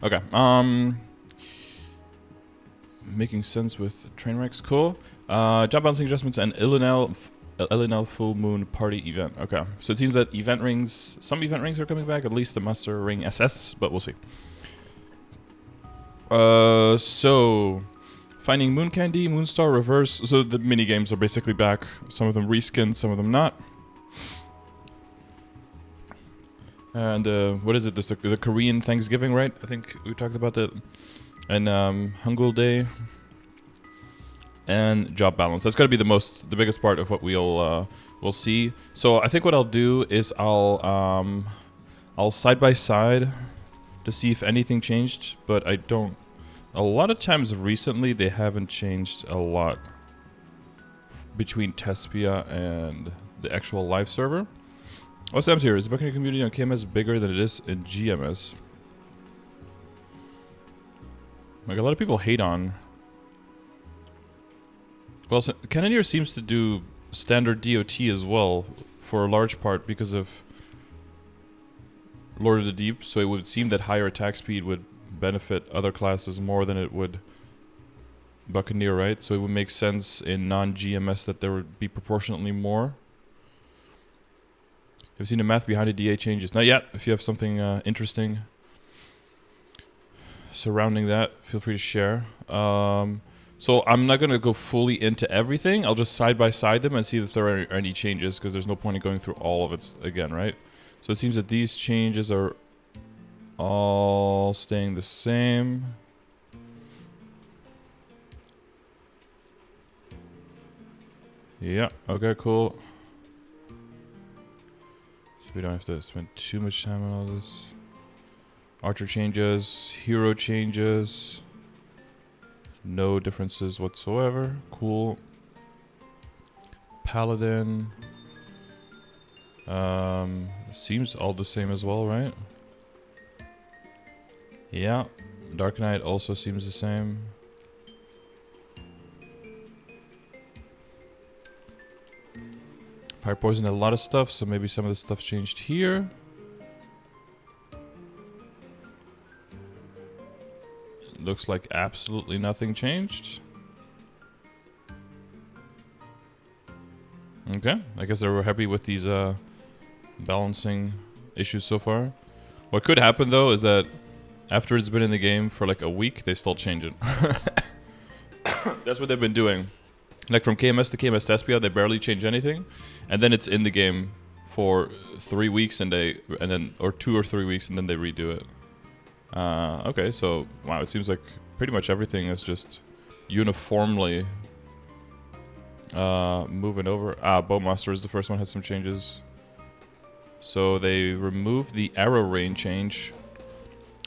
Okay. Making sense with train wrecks. Cool. Job balancing adjustments and Illinois full moon party event. Okay. So it seems that event rings, some event rings are coming back. At least the Master Ring SS, but we'll see. So finding Moon Candy, Moonstar, Reverse. So the mini games are basically back. Some of them reskinned, some of them not. And what is it? This the Korean Thanksgiving, right? I think we talked about that. And Hangul Day. And job balance. That's gotta be the biggest part of what we'll see. So I think what I'll do is I'll side by side to see if anything changed, but I don't. A lot of times recently they haven't changed a lot between Tespia and the actual live server. Oh, Sam's here. Is the buccaneer community on KMS bigger than it is in GMS? Like, a lot of people hate on... Well, Cannoneer seems to do standard DOT as well, for a large part because of Lord of the Deep, so it would seem that higher attack speed would benefit other classes more than it would Buccaneer, right? So it would make sense in non-GMS that there would be proportionately more. Have you seen the math behind the DA changes? Not yet. If you have something interesting surrounding that, feel free to share. So I'm not going to go fully into everything. I'll just side by side them and see if there are any changes, because there's no point in going through all of it again, right? So it seems that these changes are all staying the same. Yeah, okay, cool. So we don't have to spend too much time on all this. Archer changes, hero changes. No differences whatsoever. Cool. Paladin. Seems all the same as well, right? Yeah. Dark Knight also seems the same. Fire Poison had a lot of stuff, so maybe some of the stuff changed here. Looks like absolutely nothing changed. Okay, I guess they were happy with these balancing issues so far. What could happen though is that after it's been in the game for like a week, they still change it. That's what they've been doing. Like from KMS to KMS Tespia, they barely change anything, and then it's in the game for 3 weeks, or 2 or 3 weeks, and then they redo it. Okay, so wow, it seems like pretty much everything is just uniformly moving over. Bowmaster is the first one, had some changes. So they removed the arrow rain change.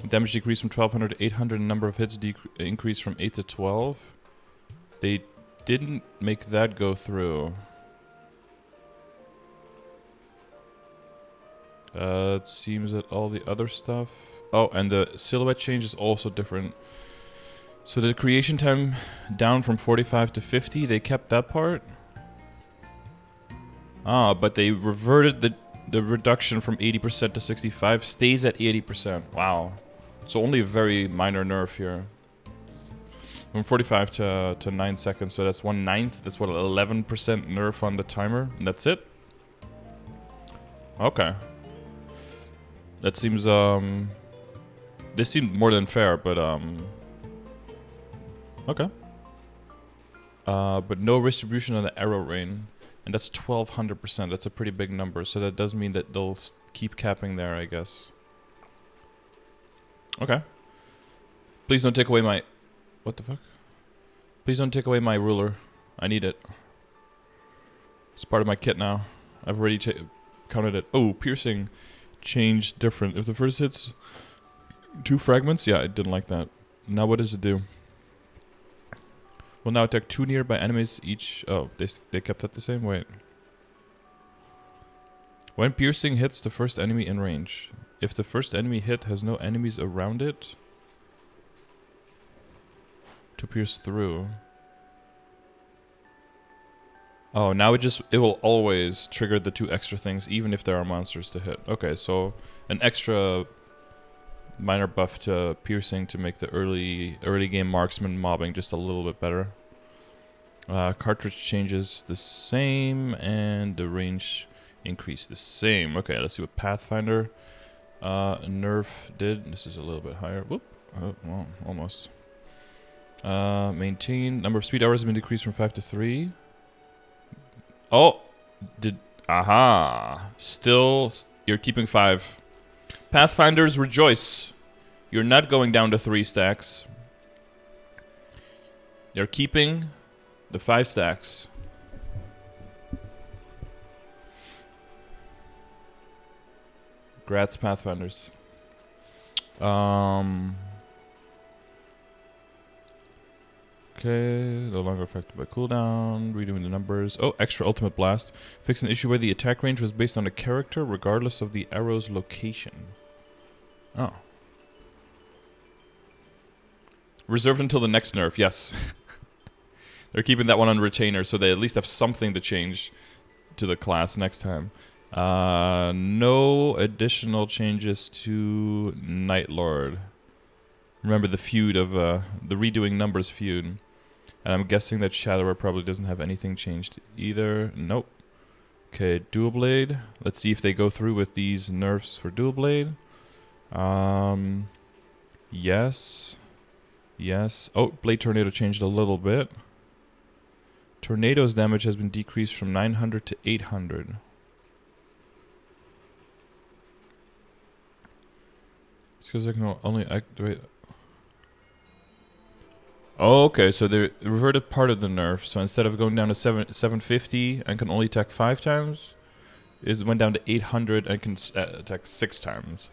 Damage decreased from 1200 to 800, number of hits increased from 8 to 12. They didn't make that go through. It seems that all the other stuff... Oh, and the silhouette change is also different. So the creation time down from 45 to 50, they kept that part. But they reverted the reduction from 80% to 65, stays at 80%. Wow. So only a very minor nerf here. From 45 to 9 seconds, so that's 1/9. That's what, 11% nerf on the timer, and that's it? Okay. That seems, this seemed more than fair, but, okay. But no distribution on the arrow rain, and that's 1200%. That's a pretty big number, so that does mean that they'll keep capping there, I guess. Okay. Please don't take away my... What the fuck? Please don't take away my ruler. I need it. It's part of my kit now. I've already counted it. Oh, piercing changed different. If the first hits 2 fragments, yeah, I didn't like that. Now what does it do? Will now attack 2 nearby enemies each. Oh, they kept that the same. Wait. When piercing hits the first enemy in range, if the first enemy hit has no enemies around it to pierce through. Oh, now it will always trigger the 2 extra things, even if there are monsters to hit. Okay, so an extra minor buff to piercing to make the early game marksman mobbing just a little bit better. Cartridge changes the same, and the range increase the same. Okay, let's see what Pathfinder nerf did. This is a little bit higher. Whoop. Oh, well, almost. Maintain. Number of speed hours has been decreased from 5 to 3. Oh! Aha! Still, you're keeping 5. Pathfinders, rejoice! You're not going down to 3 stacks. You're keeping the 5 stacks. Grats, Pathfinders. Okay, no longer affected by cooldown. Redoing the numbers. Oh, extra ultimate blast. Fix an issue where the attack range was based on a character regardless of the arrow's location. Oh. Reserved until the next nerf, yes. They're keeping that one on retainer, so they at least have something to change to the class next time. No additional changes to Night Lord. Remember the feud of the redoing numbers feud. And I'm guessing that Shadower probably doesn't have anything changed either. Nope. Okay, Dual Blade. Let's see if they go through with these nerfs for Dual Blade. Yes. Yes. Oh, Blade Tornado changed a little bit. Tornado's damage has been decreased from 900 to 800. It's because I can only activate... Oh, okay, so they reverted part of the nerf. So instead of going down to 750 and can only attack 5 times, it went down to 800 and can attack 6 times.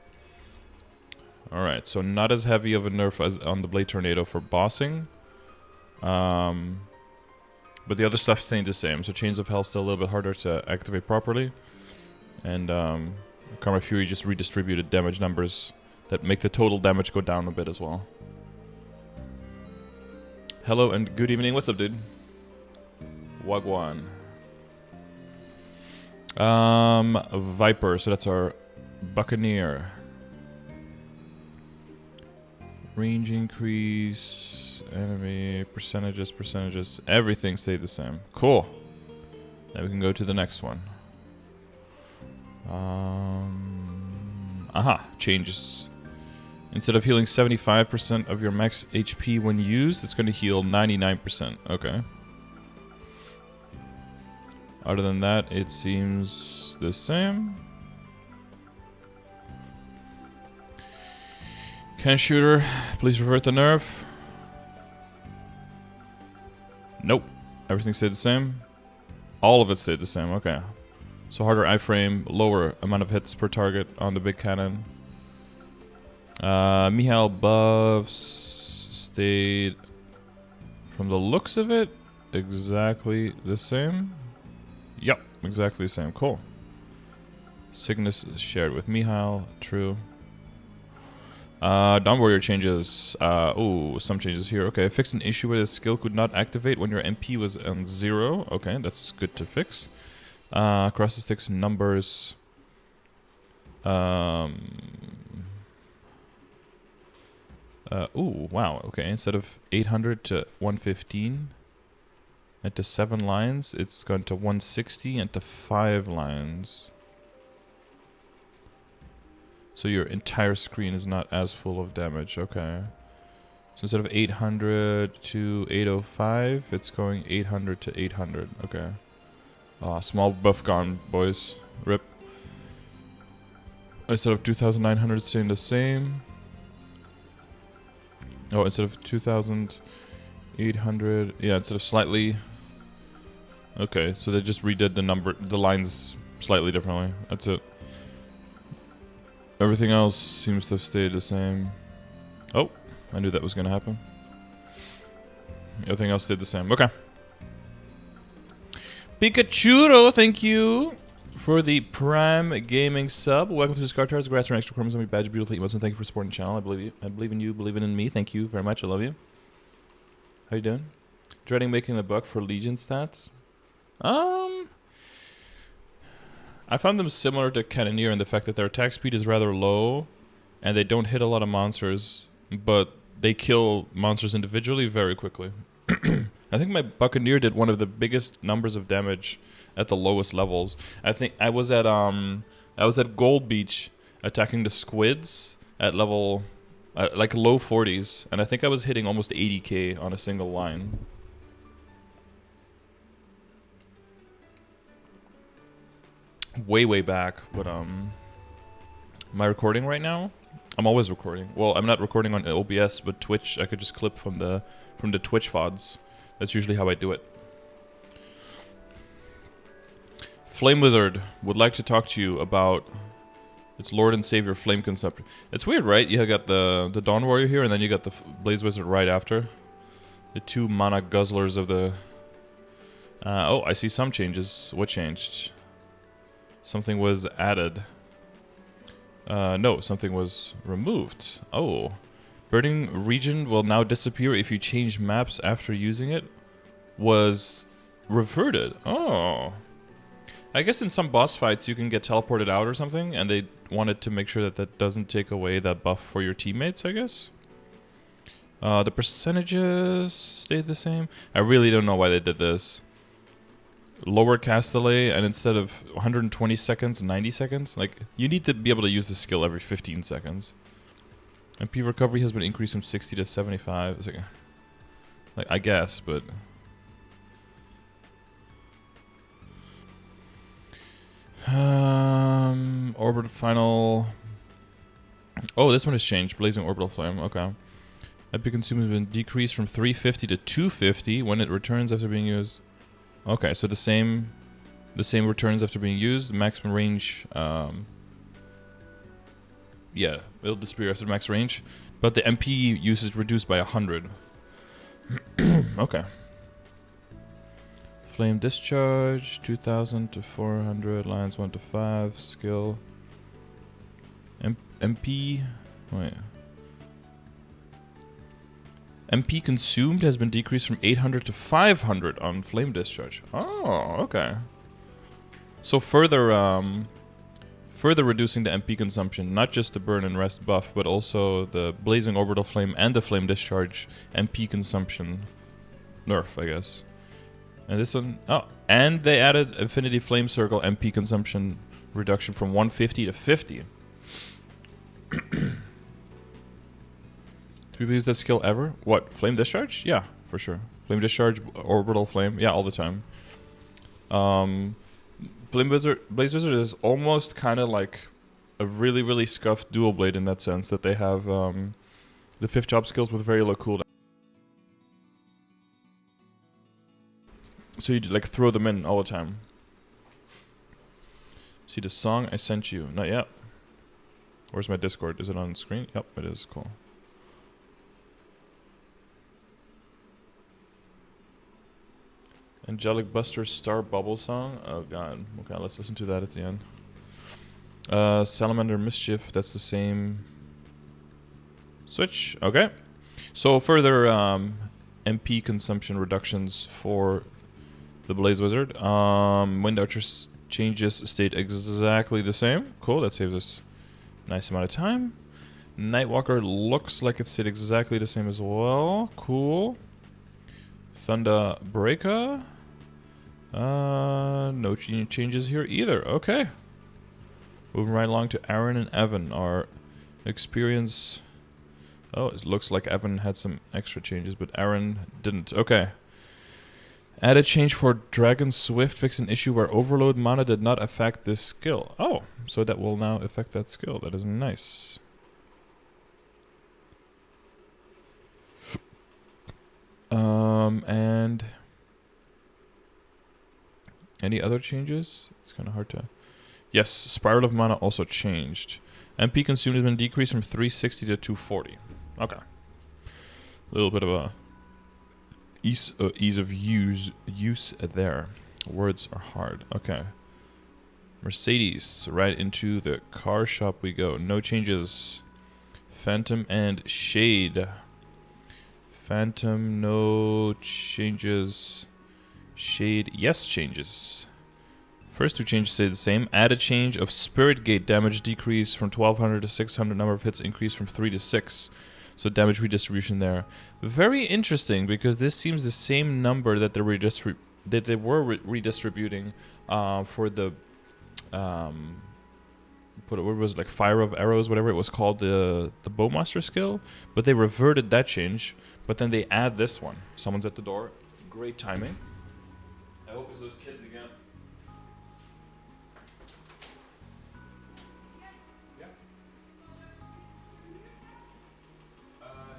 Alright, so not as heavy of a nerf as on the Blade Tornado for bossing. But the other stuff staying the same. So Chains of Hell still a little bit harder to activate properly. And Karma Fury just redistributed damage numbers that make the total damage go down a bit as well. Hello and good evening. What's up, dude? Wagwan. Viper. So that's our Buccaneer. Range increase. Enemy. Percentages. Everything stayed the same. Cool. Now we can go to the next one. Aha. Changes. Instead of healing 75% of your max HP when used, it's going to heal 99%. Okay. Other than that, it seems the same. Can Shooter, please revert the nerf. Nope. Everything stayed the same. All of it stayed the same. Okay. So harder iframe, lower amount of hits per target on the big cannon. Mihail buffs stayed, from the looks of it, exactly the same. Yep, exactly the same. Cool. Cygnus is shared with Mihail. True. Dawn Warrior changes. Oh, some changes here. Okay, fix an issue where the skill could not activate when your MP was on 0. Okay, that's good to fix. Cross the sticks numbers. Ooh, wow, okay. Instead of 800 to 115 and to 7 lines, it's gone to 160 and to 5 lines. So your entire screen is not as full of damage, okay. So instead of 800 to 805, it's going 800 to 800, okay. Small buff gone, boys. Rip. Instead of 2,900, staying the same. Oh, instead of 2,800, yeah, instead of slightly. Okay, so they just redid the lines slightly differently. That's it. Everything else seems to have stayed the same. Oh, I knew that was gonna happen. Everything else stayed the same. Okay. Pikachu, thank you for the Prime Gaming sub. Welcome to the Scardor. Congrats on an extra chromosome badge. Beautiful emotes, and thank you for supporting the channel. I believe in you, believing in me. Thank you very much. I love you. How you doing? Dreading making a buck for Legion stats. I found them similar to Cannoneer in the fact that their attack speed is rather low, and they don't hit a lot of monsters, but they kill monsters individually very quickly. I think my Buccaneer did one of the biggest numbers of damage at the lowest levels. I think I was at Gold Beach attacking the squids at level like low 40s, and I think I was hitting almost 80k on a single line. Way back, but am I recording right now? I'm always recording. Well, I'm not recording on OBS, but Twitch. I could just clip from the Twitch VODs. That's usually how I do it. Flame Wizard would like to talk to you about its Lord and Savior Flame Consumption. It's weird, right? You got the Dawn Warrior here, and then you got the Blaze Wizard right after. The two mana guzzlers of the... oh, I see some changes. What changed? Something was added. No, something was removed. Oh. Burning region will now disappear if you change maps after using it. Was reverted. Oh. I guess in some boss fights you can get teleported out or something, and they wanted to make sure that that doesn't take away that buff for your teammates, I guess. The percentages stayed the same. I really don't know why they did this. Lower cast delay, and instead of 120 seconds, 90 seconds. Like, you need to be able to use the skill every 15 seconds. MP recovery has been increased from 60 to 75. It's like I guess, but... Orbital final... Oh, this one has changed. Blazing Orbital Flame, okay. MP consumed has been decreased from 350 to 250 when it returns after being used. Okay, so the same returns after being used. Maximum range, yeah, it'll disappear after the max range, but the MP use is reduced by 100. Okay. Flame discharge, 2000 to 400, lines 1 to 5, skill. MP, wait. MP consumed has been decreased from 800 to 500 on Flame Discharge. Oh, okay. So further reducing the MP consumption, not just the burn and rest buff, but also the Blazing Orbital Flame and the Flame Discharge MP consumption nerf, I guess. And this one, oh, and they added Infinity Flame Circle MP consumption reduction from 150 to 50. Do people use that skill ever? What? Flame Discharge? Yeah, for sure. Flame Discharge, Orbital Flame. Yeah, all the time. Blaze Wizard is almost kind of like a really scuffed dual blade in that sense, that they have the 5th job skills with very low cooldown. So you like throw them in all the time. See the song I sent you? Not yet. Where's my Discord? Is it on screen? Yep, it is. Cool. Angelic Buster Star Bubble Song. Oh god. Okay, let's listen to that at the end. Salamander Mischief. That's the same. Switch. Okay. So further MP consumption reductions for the Blaze Wizard. Wind Archer changes stayed exactly the same. Cool. That saves us a nice amount of time. Nightwalker looks like it stayed exactly the same as well. Cool. Thunder Breaker. No changes here either. Okay. Moving right along to Aaron and Evan. Our experience... Oh, it looks like Evan had some extra changes, but Aaron didn't. Okay. Add a change for Dragon Swift. Fix an issue where Overload mana did not affect this skill. Oh, so that will now affect that skill. That is nice. And... Any other changes? It's kind of hard to... Yes, Spiral of Mana also changed. MP consumed has been decreased from 360 to 240. Okay. A little bit of a ease of use there. Words are hard. Okay. Mercedes. Right into the car shop we go. No changes. Phantom and Shade. Phantom, no changes. Shade, yes changes. First two changes stay the same. Add a change of Spirit Gate damage decrease from 1200 to 600. Number of hits increase from 3 to 6. So damage redistribution there. Very interesting, because this seems the same number that they were redistributing for the what was it, like Fire of Arrows, whatever it was called, the Bowmaster skill. But they reverted that change. But then they add this one. Someone's at the door. Great timing. I hope it's those kids again.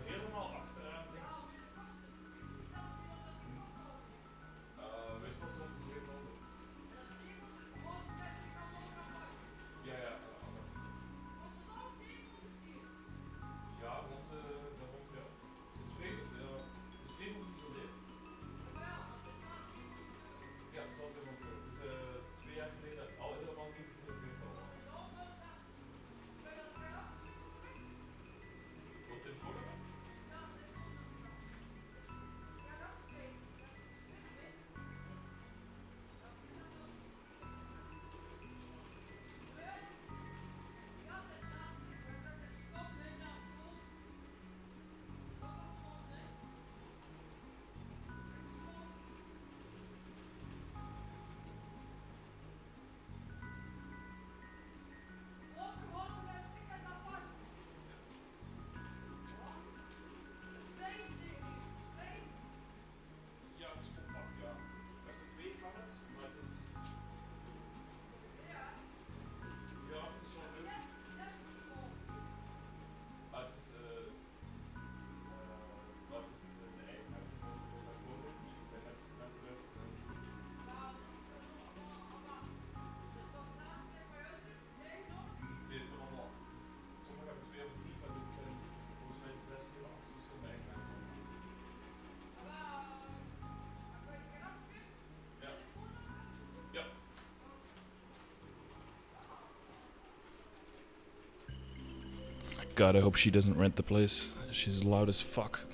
Helemaal achteraan links. Wees pas rond de 700. Ja, ja. Ja, rond de rond, ja. Is Vreemd geïsoleerd? Ja, het zal zijn. Het is 2 jaar geleden al helemaal nieuw gefotografeerd al. Wat in voor? God, I hope she doesn't rent the place. She's loud as fuck.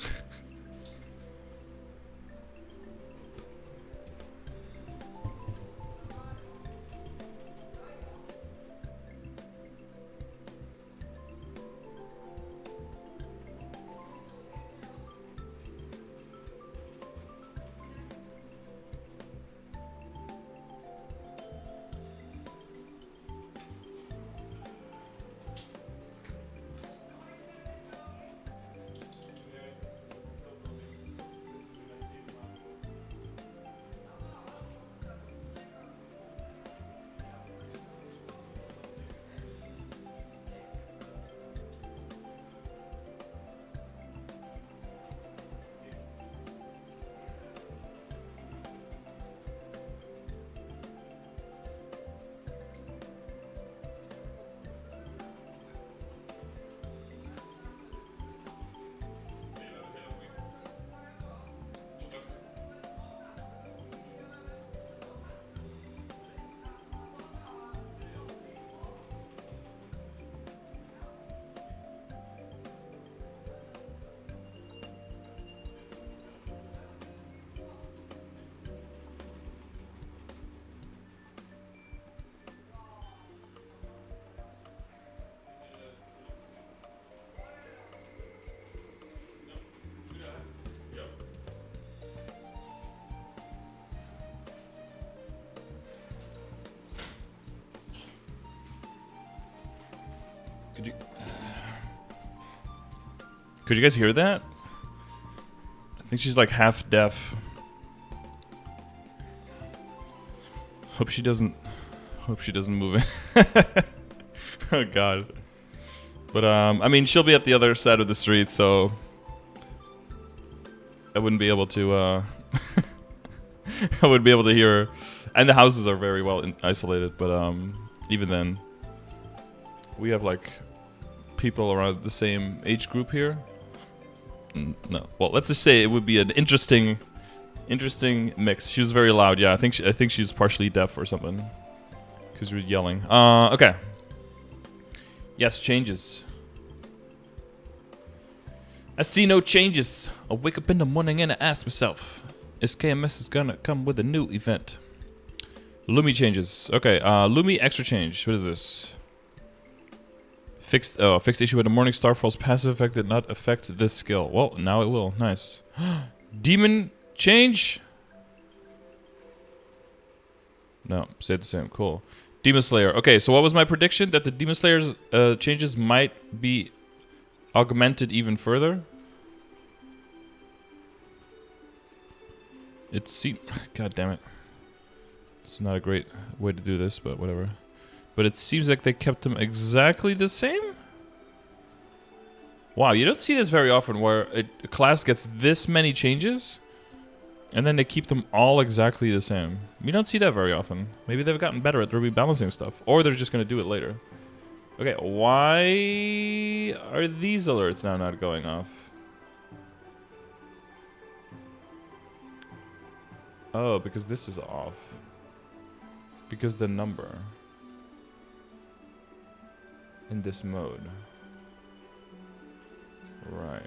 Could you guys hear that? I think she's like half deaf. Hope she doesn't move in. Oh god. But I mean, she'll be at the other side of the street, so I wouldn't be able to I wouldn't be able to hear her. And the houses are very well isolated, but even then we have like people around the same age group here. No. Well, let's just say it would be an interesting mix. She was very loud. Yeah, I think she's partially deaf or something. Because we were yelling. Okay. Yes, changes. I see no changes. I wake up in the morning and I ask myself, is KMS gonna come with a new event? Lumi changes. Okay, Lumi extra change. What is this? Fixed issue with the Morning Starfall's passive effect did not affect this skill. Well, now it will. Nice. Demon change? No, stayed the same. Cool. Demon Slayer. Okay, so what was my prediction? That the Demon Slayer's changes might be augmented even further? It seemed... God damn it. It's not a great way to do this, but whatever. But it seems like they kept them exactly the same? Wow, you don't see this very often where a class gets this many changes and then they keep them all exactly the same. You don't see that very often. Maybe they've gotten better at rebalancing stuff. Or they're just going to do it later. Okay, why are these alerts now not going off? Oh, because this is off. Because the number in this mode. Right.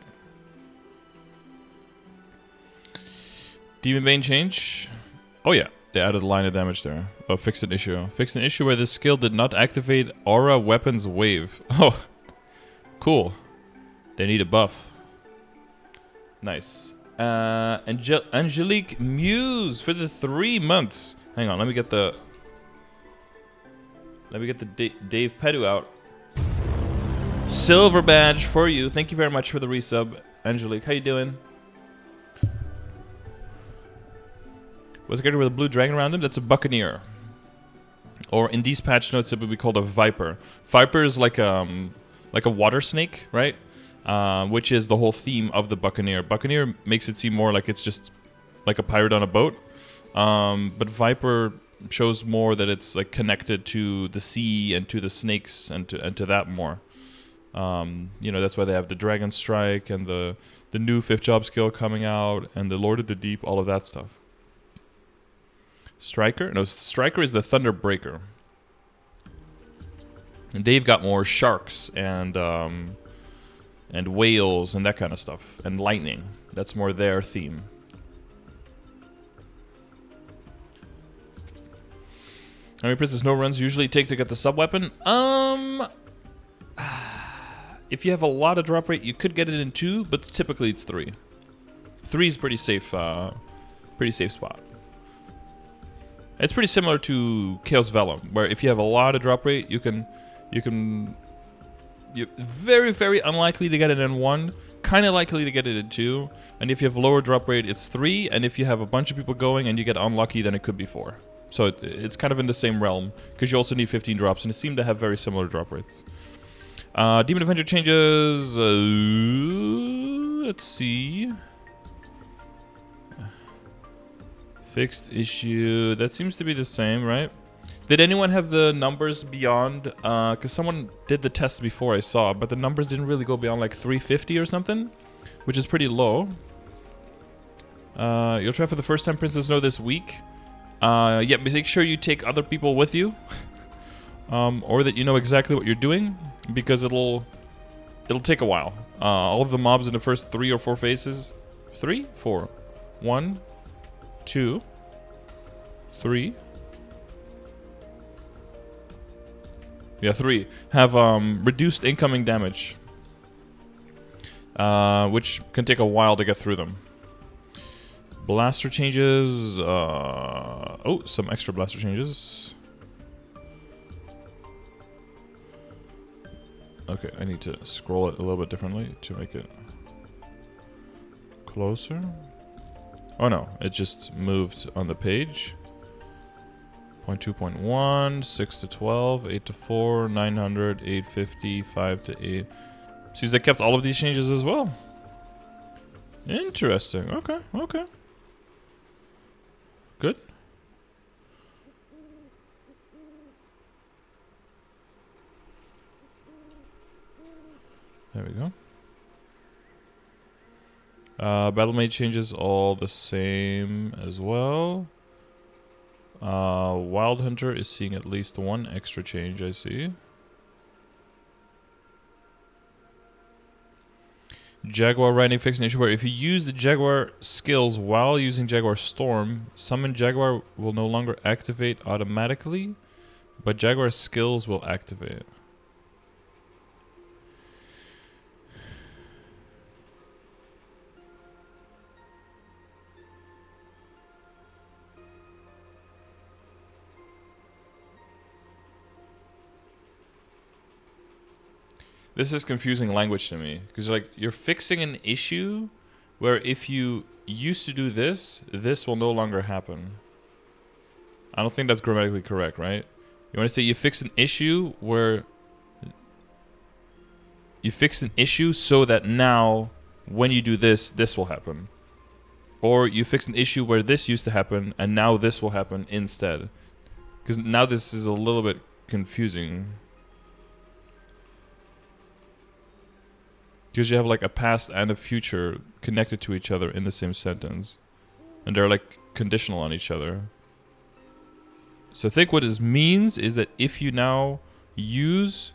Demon Bane change? Oh yeah, they added a line of damage there. Oh, fixed an issue. Fixed an issue where this skill did not activate Aura Weapons Wave. Oh, cool. They need a buff. Nice. Angelique Muse for the 3 months. Hang on, let me get the Dave Pedu out. Silver badge for you. Thank you very much for the resub, Angelique. How you doing? What's a character with a blue dragon around him? That's a Buccaneer. Or in these patch notes, it would be called a Viper. Viper is like a water snake, right? Which is the whole theme of the Buccaneer. Buccaneer makes it seem more like it's just like a pirate on a boat. But Viper shows more that it's like connected to the sea and to the snakes and to that more. You know, that's why they have the Dragon Strike and the new 5th job skill coming out and the Lord of the Deep, all of that stuff. Striker? No, Striker is the Thunderbreaker. And they've got more sharks and whales and that kind of stuff. And lightning. That's more their theme. How many Princess No runs usually take to get the sub-weapon? If you have a lot of drop rate, you could get it in 2, but typically it's 3. 3 is pretty safe spot. It's pretty similar to Chaos Vellum, where if you have a lot of drop rate, you're very, very unlikely to get it in 1, kind of likely to get it in 2, and if you have lower drop rate, it's 3, and if you have a bunch of people going and you get unlucky, then it could be 4. So it's kind of in the same realm, because you also need 15 drops, and it seemed to have very similar drop rates. Demon Avenger changes, let's see. Fixed issue, that seems to be the same, right? Did anyone have the numbers beyond, because someone did the test before I saw, but the numbers didn't really go beyond like 350 or something, which is pretty low. You'll try for the first time Princess No this week. Yeah, make sure you take other people with you. Or that you know exactly what you're doing, because it'll take a while. All of the mobs in the first 3 or 4 phases... 3? 4. 1, 2, 3. Yeah, 3. Have reduced incoming damage. Which can take a while to get through them. Blaster changes... oh, some extra blaster changes. Okay, I need to scroll it a little bit differently to make it closer. Oh no, it just moved on the page. 0.2.1, 6 to 12, 8 to 4, 900, 850, 5 to 8. Seems they kept all of these changes as well. Interesting. Okay, okay. Good. There we go. Battle Mage changes all the same as well. Wild Hunter is seeing at least 1 extra change, I see. Jaguar riding fixed an issue where if you use the Jaguar skills while using Jaguar Storm, summon Jaguar will no longer activate automatically, but Jaguar skills will activate. This is confusing language to me, because like you're fixing an issue where if you used to do this, this will no longer happen. I don't think that's grammatically correct, right? You want to say you fix an issue where you fix an issue so that now when you do this, this will happen. Or you fix an issue where this used to happen and now this will happen instead. Because now this is a little bit confusing. Because you have like a past and a future connected to each other in the same sentence. And they're like conditional on each other. So I think what this means is that if you now use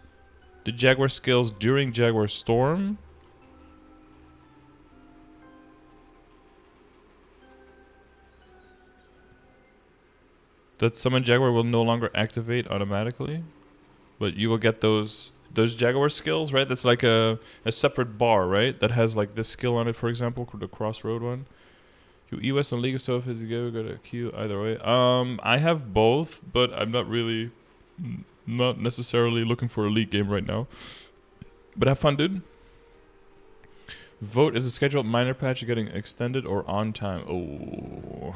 the Jaguar skills during Jaguar Storm, that summon Jaguar will no longer activate automatically. But you will get those Jaguar skills, right? That's like a separate bar, right? That has like this skill on it, for example, the Crossroad one. You EOS and League of Stuff is go to Q either way. I have both, but I'm not necessarily looking for a League game right now. But have fun, dude. Vote, is the scheduled minor patch getting extended or on time? Oh.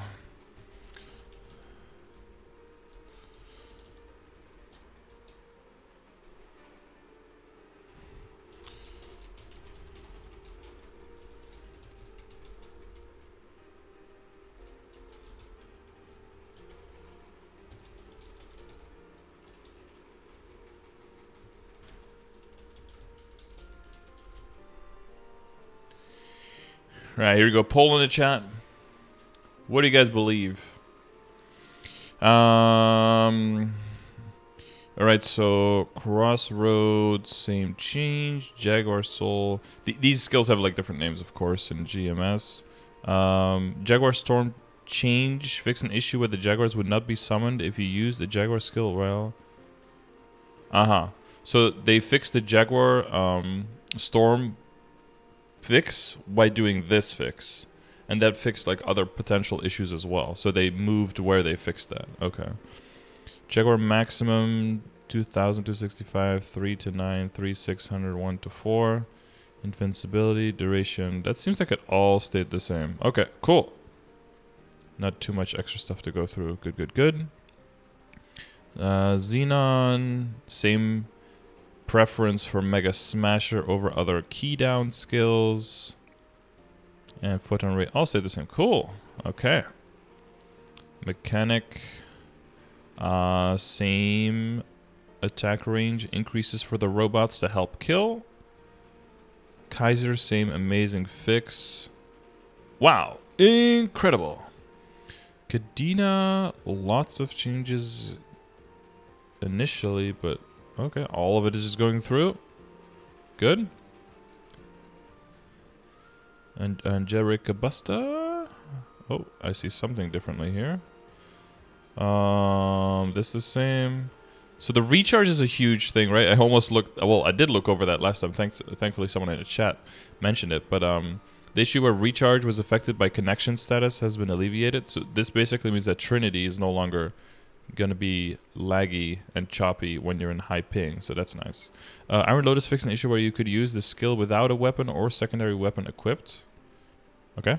Right, here we go. Poll in the chat. What do you guys believe? Alright, so Crossroads, same change. Jaguar Soul. These skills have like different names, of course, in GMS. Jaguar Storm change. Fix an issue where the Jaguars would not be summoned if you use the Jaguar skill well. So they fixed the Jaguar Storm fix by doing this fix, and that fixed like other potential issues as well, so they moved where they fixed that. Okay. Jaguar maximum 2265, 3 to 9, 3 600, 1 to 4. Invincibility, duration, that seems like it all stayed the same. Okay, cool. Not too much extra stuff to go through. Good. Xenon, same preference for Mega Smasher over other key down skills. And photon rate all stay the same. Cool. Okay. Mechanic, same attack range increases for the robots to help kill. Kaiser, same amazing fix. Wow, incredible. Kadena, lots of changes initially, but okay, all of it is just going through. Good. And Angelica Busta. Oh, I see something differently here. This is the same. So the recharge is a huge thing, right? I almost looked. Well, I did look over that last time. Thankfully, someone in the chat mentioned it. But the issue where recharge was affected by connection status has been alleviated. So this basically means that Trinity is no longer gonna be laggy and choppy when you're in high ping, so that's nice. Iron Lotus fixed an issue where you could use the skill without a weapon or secondary weapon equipped. Okay,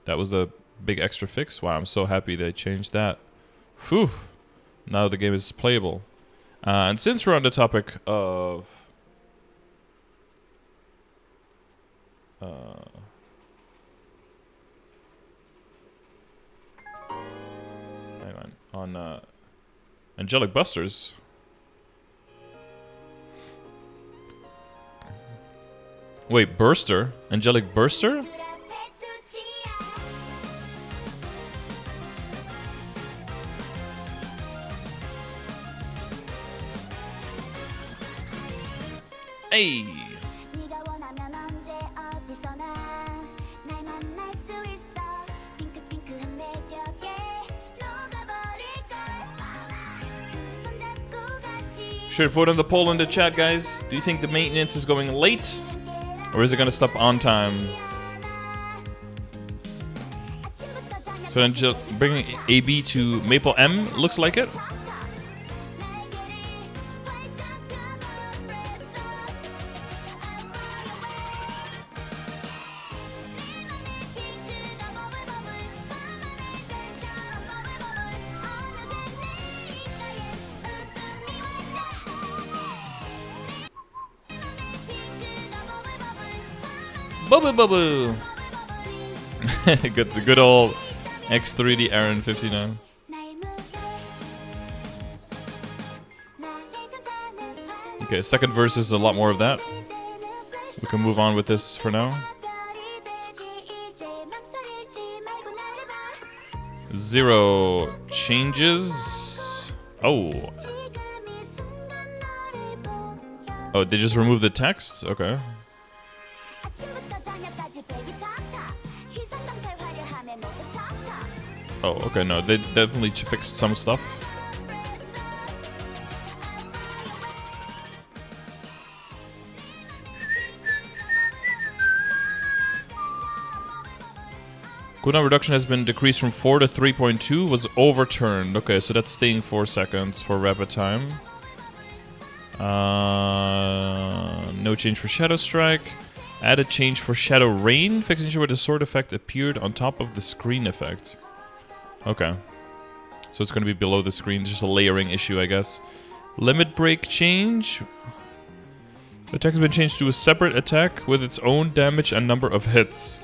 that was a big extra fix. Wow, I'm so happy they changed that. Whew, now the game is playable. And since we're on the topic of hang on Angelic Busters. Wait, Burster? Angelic Burster? Hey! Sure, vote on the poll in the chat, guys. Do you think the maintenance is going late? Or is it gonna stop on time? So then just bringing AB to Maple M looks like it. Bubble. Good, the good old X3D Aaron 59. Okay, second verse is a lot more of that. We can move on with this for now. Zero changes. Oh, they just removed the text? Okay. Oh, okay, no, they definitely fixed some stuff. Cooldown reduction has been decreased from 4 to 3.2, was overturned. Okay, so that's staying 4 seconds for rapid time. No change for Shadow Strike. Added change for Shadow Rain, fixing sure where the sword effect appeared on top of the screen effect. Okay. So it's going to be below the screen. It's just a layering issue, I guess. Limit break change. The attack has been changed to a separate attack with its own damage and number of hits.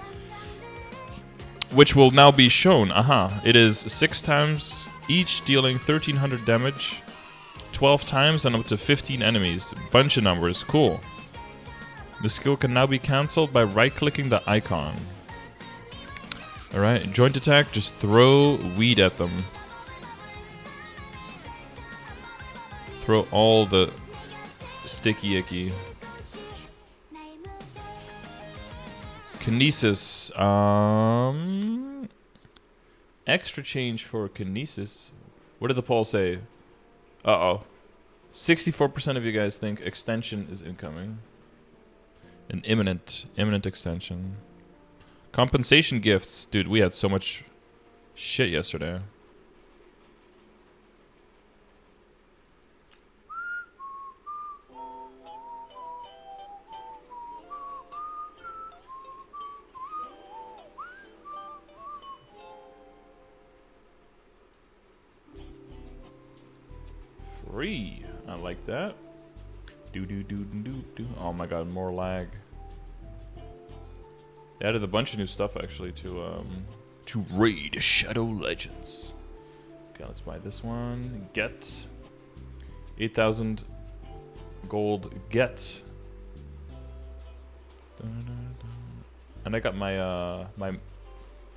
Which will now be shown. Aha. It is 6 times, each dealing 1300 damage. 12 times and up to 15 enemies. Bunch of numbers. Cool. The skill can now be cancelled by right-clicking the icon. Alright, joint attack, just throw weed at them. Throw all the sticky icky. Kinesis. Extra change for Kinesis. What did the poll say? Uh-oh. 64% of you guys think extension is incoming. An imminent extension. Compensation gifts. Dude, we had so much shit yesterday. Free. I like that. Do. Oh my god, more lag. They added a bunch of new stuff actually to raid Shadow Legends. Okay, let's buy this one. Get 8,000 gold. Get. And I got my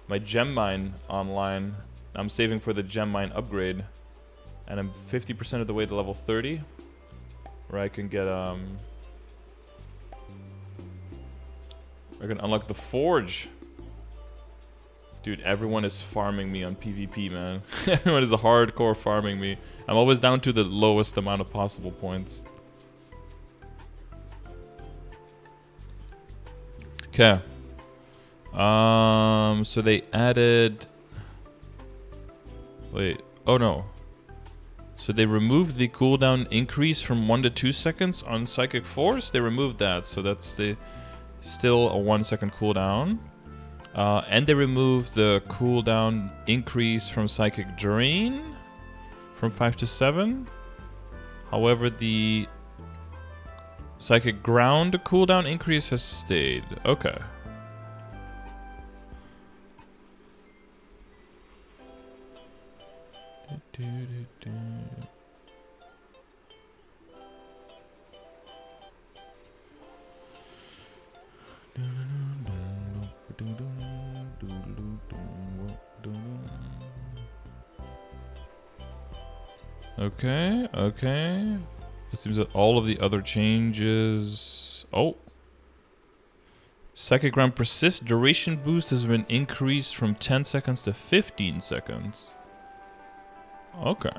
my gem mine online. I'm saving for the gem mine upgrade, and I'm 50% of the way to level 30, where I can get I can unlock the forge. Dude, everyone is farming me on PvP, man. Everyone is hardcore farming me. I'm always down to the lowest amount of possible points. Okay. So they added... Wait. Oh, no. So they removed the cooldown increase from 1 to 2 seconds on Psychic Force. They removed that, so that's the... Still a 1 second cooldown. And they removed the cooldown increase from Psychic Drain from 5 to 7. However, the Psychic Ground cooldown increase has stayed. Okay. Okay, okay. It seems that all of the other changes... Oh! Psychic Ground Persist duration boost has been increased from 10 seconds to 15 seconds. Okay.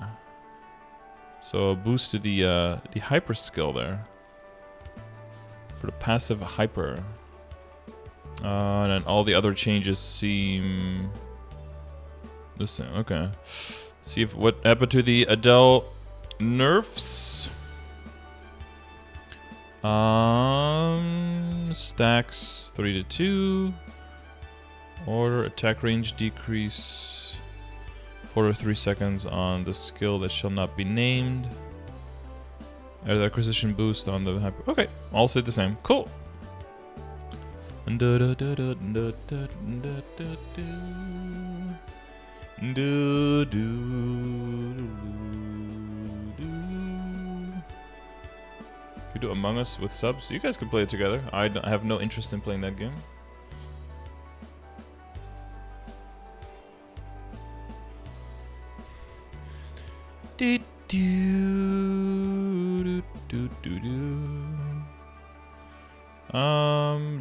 So a boost to the hyper skill there. For the passive hyper. And then all the other changes seem the same. Okay. See if what happened to the Adele nerfs. Stacks 3 to 2. Order attack range decrease 4 to 3 seconds on the skill that shall not be named. Add the acquisition boost on the hyper. Okay, all stay the same. Cool. You do Among Us with subs? You guys can play it together. I have no interest in playing that game.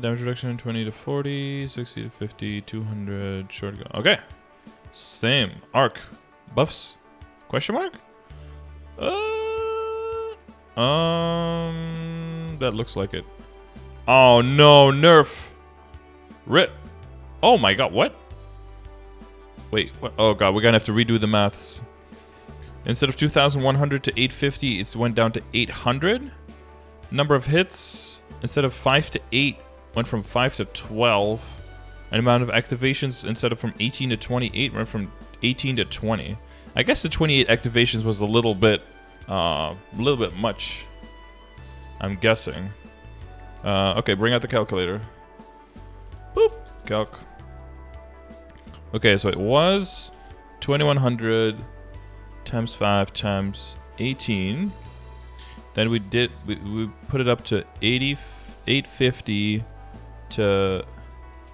Damage reduction 20 to 40, 60 to 50, 200, short gun. Okay. Same. Arc. Buffs? Question mark? That looks like it. Oh no, nerf. Rip. Oh my god, what? Wait, what? Oh god, we're gonna have to redo the maths. Instead of 2,100 to 850, it went down to 800. Number of hits, instead of 5 to 8, went from 5 to 12. And amount of activations, instead of from 18 to 28, went from 18 to 20. I guess the 28 activations was a little bit much. I'm guessing. Okay, bring out the calculator. Boop, calc. Okay, so it was 2,100 times 5 times 18. Then we put it up to 850 to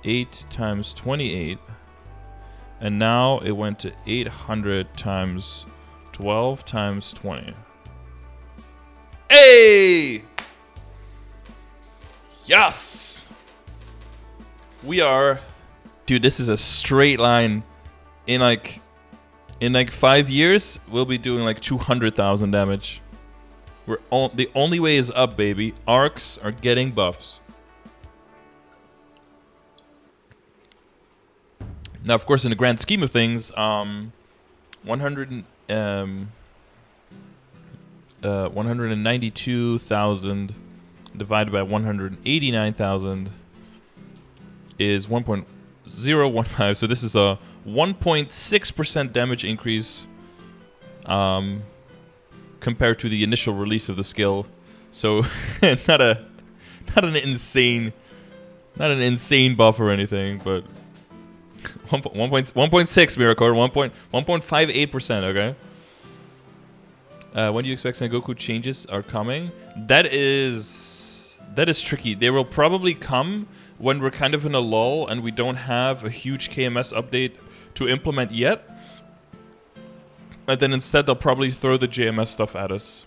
8 times 28. And now it went to 800 times 12 times 20. Hey! Yes! We are... Dude, this is a straight line. In like 5 years, we'll be doing like 200,000 damage. The only way is up, baby. Arcs are getting buffs. Now, of course, in the grand scheme of things, 192,000 divided by 189,000 is 1.015. So this is a 1.6% damage increase compared to the initial release of the skill. So not an insane buff or anything, but 1.6 Miracle, 1.58%. Okay. When do you expect Sengoku changes are coming? That is tricky. They will probably come when we're kind of in a lull and we don't have a huge KMS update to implement yet. And then instead they'll probably throw the JMS stuff at us.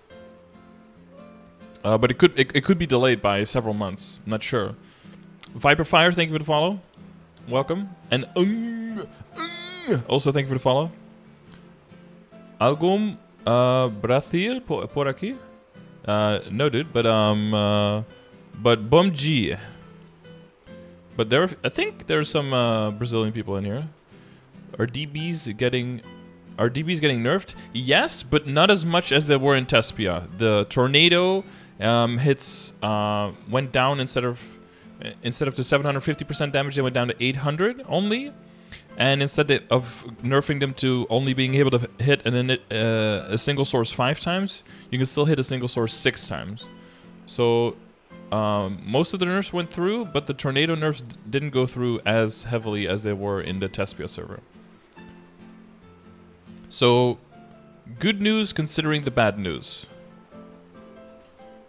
But it could be delayed by several months. I'm not sure. Viperfire, thank you for the follow. Welcome. And also thank you for the follow. Algum Brasil por aquí? No, dude. But Bum G. But I think there's some Brazilian people in here. Are DBs getting nerfed? Yes, but not as much as they were in Tespia. The tornado hits went down instead of to 750% damage, they went down to 800 only. And instead of nerfing them to only being able to hit a single source 5 times, you can still hit a single source 6 times. So most of the nerfs went through, but the tornado nerfs didn't go through as heavily as they were in the Tespia server. So, good news considering the bad news.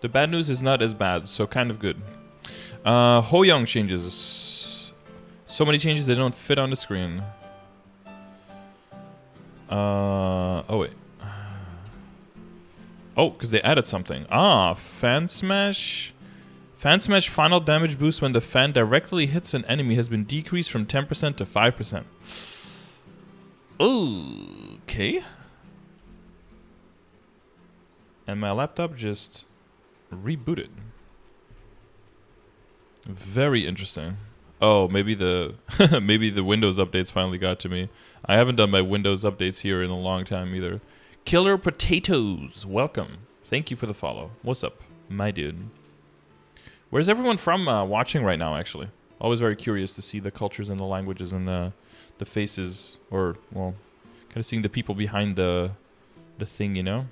The bad news is not as bad, so kind of good. Ho-Young changes. So many changes they don't fit on the screen. Oh wait. Oh, because they added something. Fan Smash. Fan Smash final damage boost when the fan directly hits an enemy has been decreased from 10% to 5%. Okay. and my laptop just rebooted. Very interesting. Oh, maybe the maybe the Windows updates finally got to me. I haven't done my Windows updates here in a long time either. Killer Potatoes, welcome. Thank you for the follow. What's up, my dude? Where's everyone from watching right now, actually? Always very curious to see the cultures and the languages and the faces, or, well, kind of seeing the people behind the thing, you know?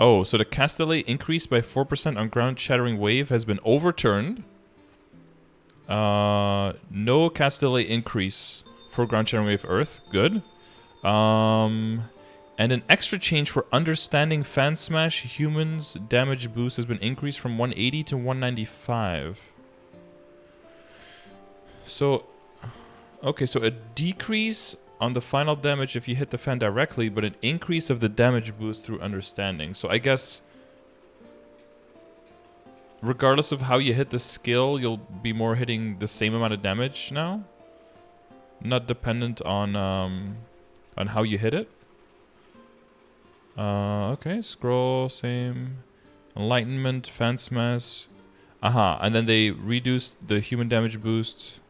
Oh, so the cast delay increase by 4% on ground shattering wave has been overturned. No cast delay increase for ground shattering wave earth. Good. And an extra change for understanding fan smash humans damage boost has been increased from 180 to 195. So, okay, so a decrease on the final damage if you hit the fan directly, but an increase of the damage boost through understanding. So I guess, regardless of how you hit the skill, you'll be more hitting the same amount of damage now? Not dependent on how you hit it? Okay, scroll, same. Enlightenment, fan smash. Aha, and then they reduced the human damage boost.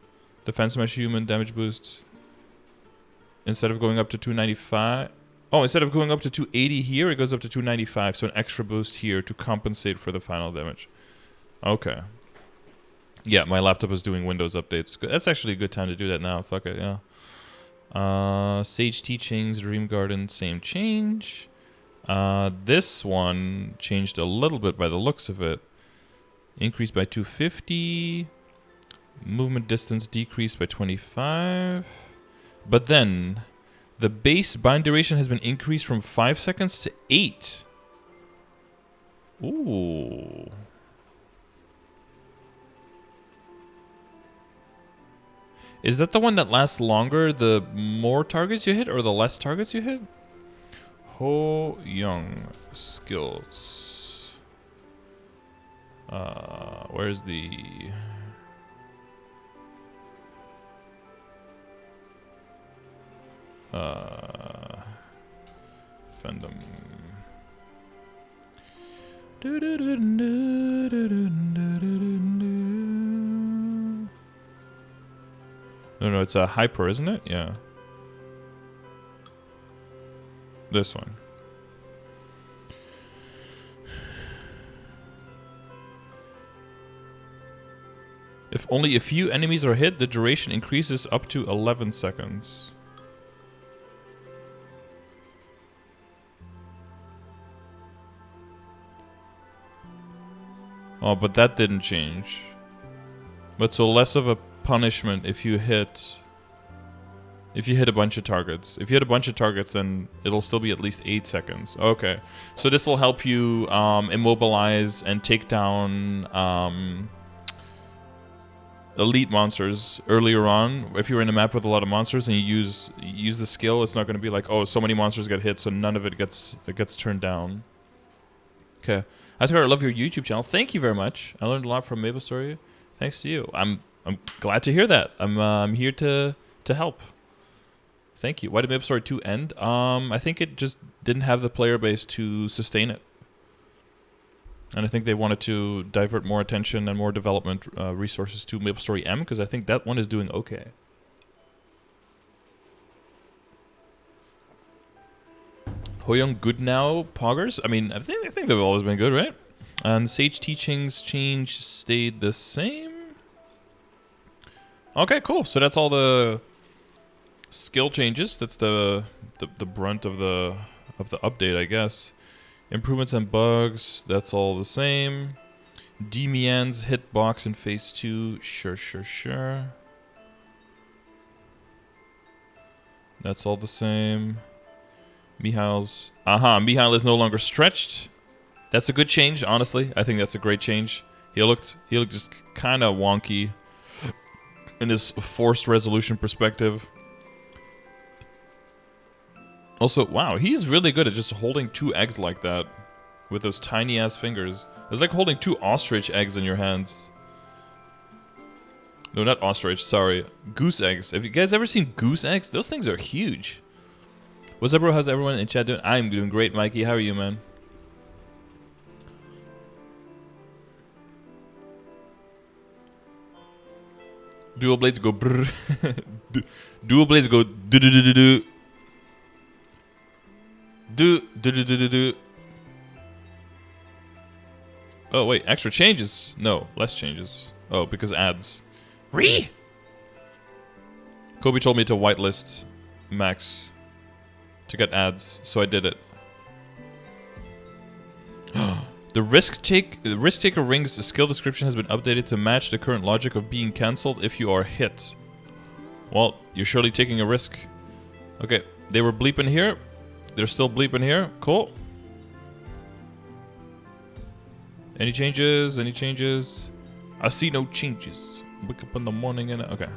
The fan smash human damage boost. Instead of going up to 295. Oh, instead of going up to 280 here, it goes up to 295. So an extra boost here to compensate for the final damage. Okay. Yeah, my laptop is doing Windows updates. That's actually a good time to do that now. Fuck it, yeah. Sage Teachings, Dream Garden, same change. This one changed a little bit by the looks of it. Increased by 250. Movement distance decreased by 25. But then, the base bind duration has been increased from 5 seconds to 8. Ooh. Is that the one that lasts longer the more targets you hit or the less targets you hit? Ho Young skills. Where's the... Fandom. No, it's a hyper, isn't it? Yeah. This one. If only a few enemies are hit, the duration increases up to 11 seconds. Oh, but that didn't change. But so less of a punishment if you hit a bunch of targets. If you hit a bunch of targets, then it'll still be at least 8 seconds. Okay. So this will help you immobilize and take down elite monsters earlier on. If you're in a map with a lot of monsters and you use the skill, it's not going to be like, oh, so many monsters get hit, so none of it gets turned down. Okay. I love your YouTube channel. Thank you very much. I learned a lot from Maple Story. Thanks to you. I'm glad to hear that. I'm here to help. Thank you. Why did Maple Story 2 end? I think it just didn't have the player base to sustain it. And I think they wanted to divert more attention and more development resources to Maple Story M, because I think that one is doing okay. Hoyoung good now, Poggers? I mean, I think they've always been good, right? And Sage Teachings change stayed the same. Okay, cool. So that's all the skill changes. That's the brunt of the update, I guess. Improvements and bugs, that's all the same. Demian's hitbox in phase 2, sure. That's all the same. Mihail's... Mihail is no longer stretched. That's a good change, honestly. I think that's a great change. He looked just kind of wonky in his forced resolution perspective. Also, wow, he's really good at just holding 2 eggs like that with those tiny-ass fingers. It's like holding 2 ostrich eggs in your hands. No, not ostrich, sorry. Goose eggs. Have you guys ever seen goose eggs? Those things are huge. What's up, bro? How's everyone in chat doing? I'm doing great, Mikey. How are you, man? Dual blades go brrr. Dual blades go do do do do do. Do do do do do do. Oh wait, extra changes? No, less changes. Oh, because ads. Kobe told me to whitelist Max to get ads, so I did it. The risk taker ring's skill description has been updated to match the current logic of being cancelled if you are hit. Well, you're surely taking a risk. Okay, they were bleeping here. They're still bleeping here. Cool. Any changes? Any changes? I see no changes. Wake up in the morning and okay.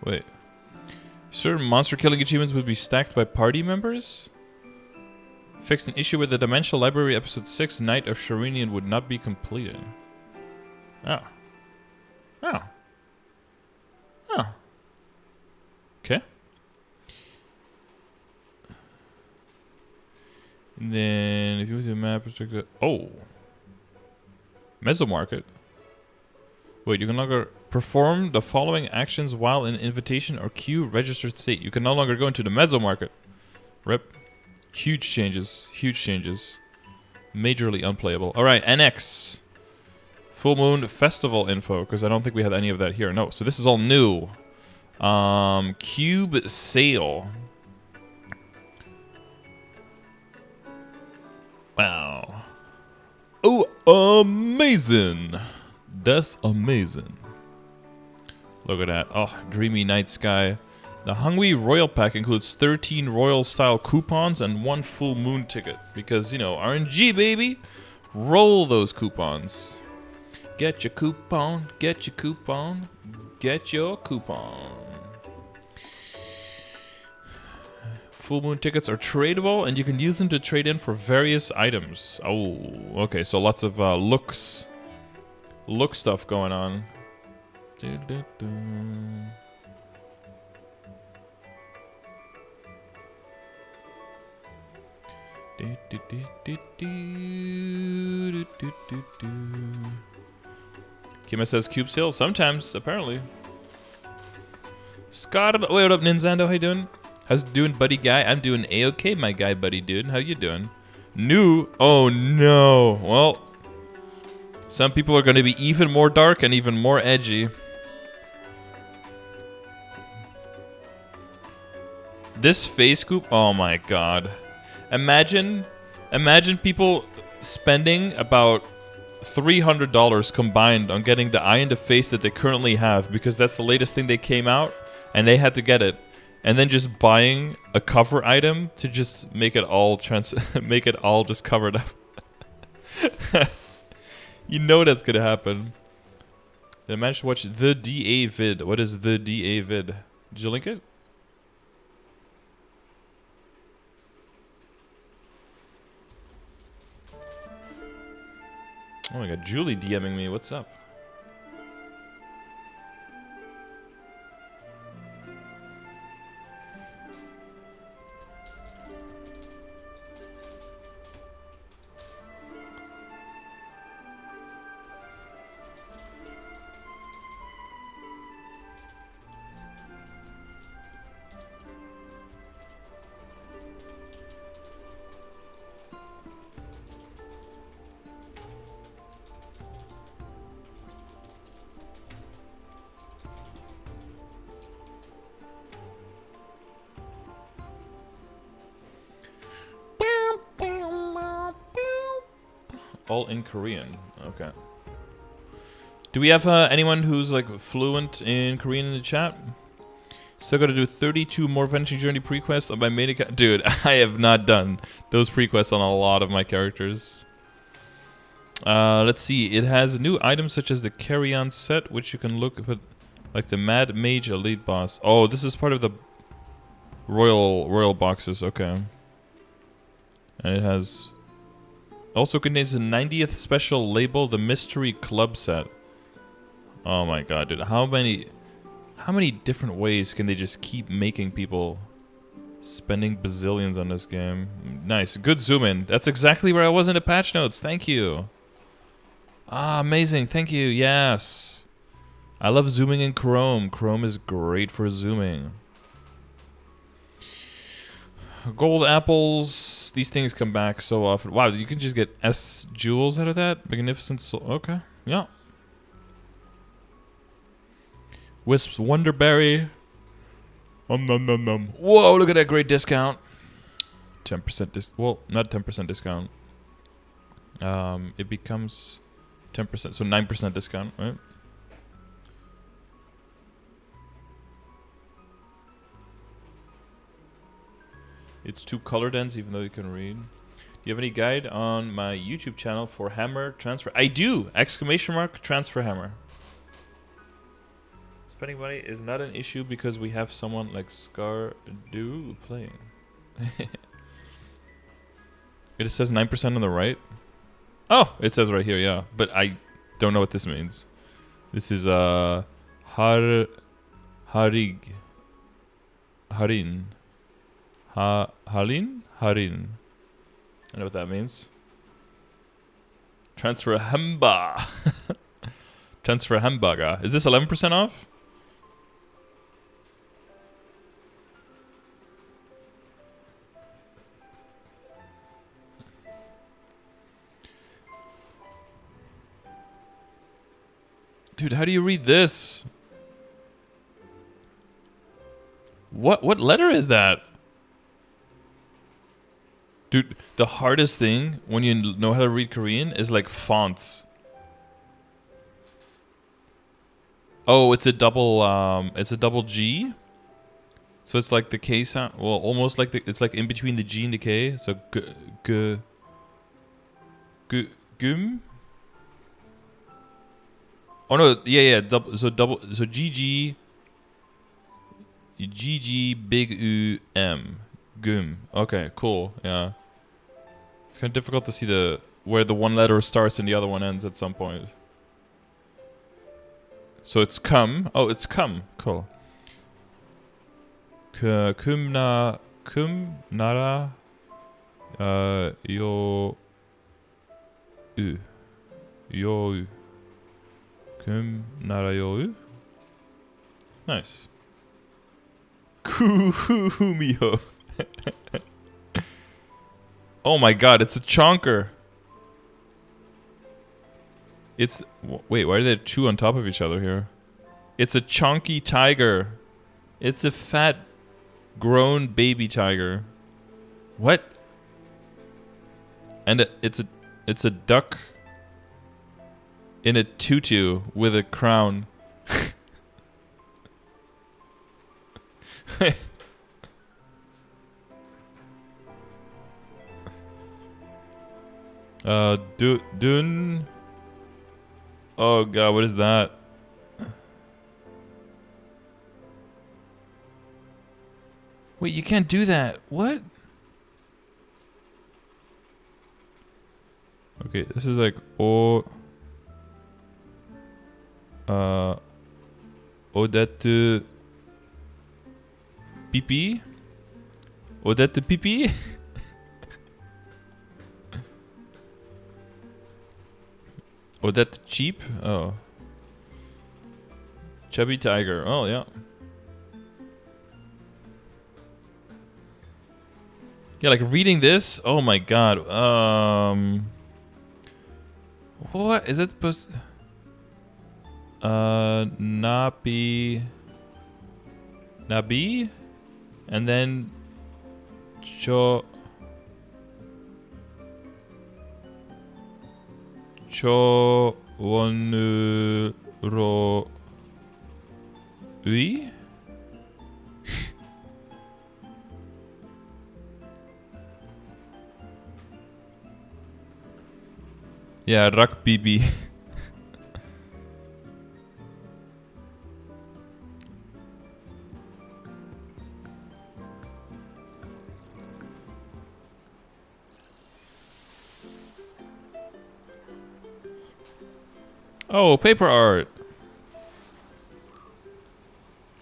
Wait. Certain monster killing achievements would be stacked by party members? Fixed an issue with the Dimensional Library Episode 6, Night of Sharinian would not be completed. Oh. Oh. Oh. Okay. And then, if you look at the map, restricted. Oh. Mesomarket. Wait, you can no longer perform the following actions while in invitation or queue registered state. You can no longer go into the Mesomarket. Rip. Huge changes. Huge changes. Majorly unplayable. Alright, NX. Full Moon Festival info, because I don't think we had any of that here. No, so this is all new. Cube Sale. Wow. Oh, amazing. That's amazing. Look at that. Oh, dreamy night sky. The Hungry Royal Pack includes 13 Royal-style coupons and 1 full moon ticket. Because, you know, RNG, baby! Roll those coupons. Get your coupon, get your coupon, get your coupon. Full moon tickets are tradable, and you can use them to trade in for various items. Oh, okay, so lots of look stuff going on. KMS says cube sale? Sometimes, apparently. Scardor, wait, what up, Ninzando? How you doing? How's it doing, buddy guy? I'm doing A-okay, my guy, buddy dude. How you doing? New? Oh, no. Well, some people are going to be even more dark and even more edgy. This face scoop? Oh, my God. Imagine people spending about $300 combined on getting the eye in the face that they currently have, because that's the latest thing they came out and they had to get it, and then just buying a cover item to just make it all make it all just covered up. You know that's gonna happen. Did I manage to watch the DA vid? What is the DA vid? Did you link it? Oh my god, Julie DMing me, what's up? All in Korean. Okay. Do we have anyone who's like fluent in Korean in the chat? Still gotta do 32 more Vanishing Journey prequests on my main account. Dude, I have not done those prequests on a lot of my characters. Let's see. It has new items such as the carry-on set, which you can look if it Like the Mad Mage Elite boss. Oh, this is part of the royal boxes. Okay. And it has also contains the 90th special label, the Mystery Club set. Oh my god, dude. How many different ways can they just keep making people spending bazillions on this game? Nice. Good zoom in. That's exactly where I was in the patch notes. Thank you. Ah, amazing. Thank you. Yes. I love zooming in Chrome. Chrome is great for zooming. Gold apples. These things come back so often. Wow, you can just get S jewels out of that? Magnificent soul. Okay. Yeah. Wisp's Wonderberry. Nom nom nom. Whoa, look at that great discount. 10% well, not 10% discount. It becomes 10%, so 9% discount, right? It's too color dense, even though you can read. Do you have any guide on my YouTube channel for hammer transfer? I do! Exclamation mark transfer hammer. Spending money is not an issue because we have someone like Scardor playing. It says 9% on the right. Oh, it says right here, yeah. But I don't know what this means. This is Harig. Harin. Harin? Harin. I know what that means. Transfer Hamba. Transfer Hamburger. Is this 11% off? Dude, how do you read this? What letter is that? Dude, the hardest thing when you know how to read Korean is like fonts. Oh, it's a double G. So it's like the K sound. Well, almost like it's like in between the G and the K. So gum. Oh no, yeah, so GG big U M gum. Okay, cool. Yeah. It's kind of difficult to see where the one letter starts and the other one ends at some point. So it's cum. Oh, it's cum. Cool. Cum nara yo u yo u. Cum nara yo u. Nice. Kumio. Oh my god, it's a chonker. It's... Wait, why are there two on top of each other here? It's a chonky tiger. It's a fat, grown baby tiger. What? And it's a duck in a tutu with a crown. Dun. Oh god, what is that? Wait, you can't do that. What? Okay, this is like Odette Pipi? Odette Pipi? Odette Cheap? Oh. Chubby Tiger. Oh, yeah. Yeah, like reading this. Oh my god. What is it supposed? Nabi, and then Cho Wonu Ro Ui. Yeah, Rak Bibi. Oh, paper art.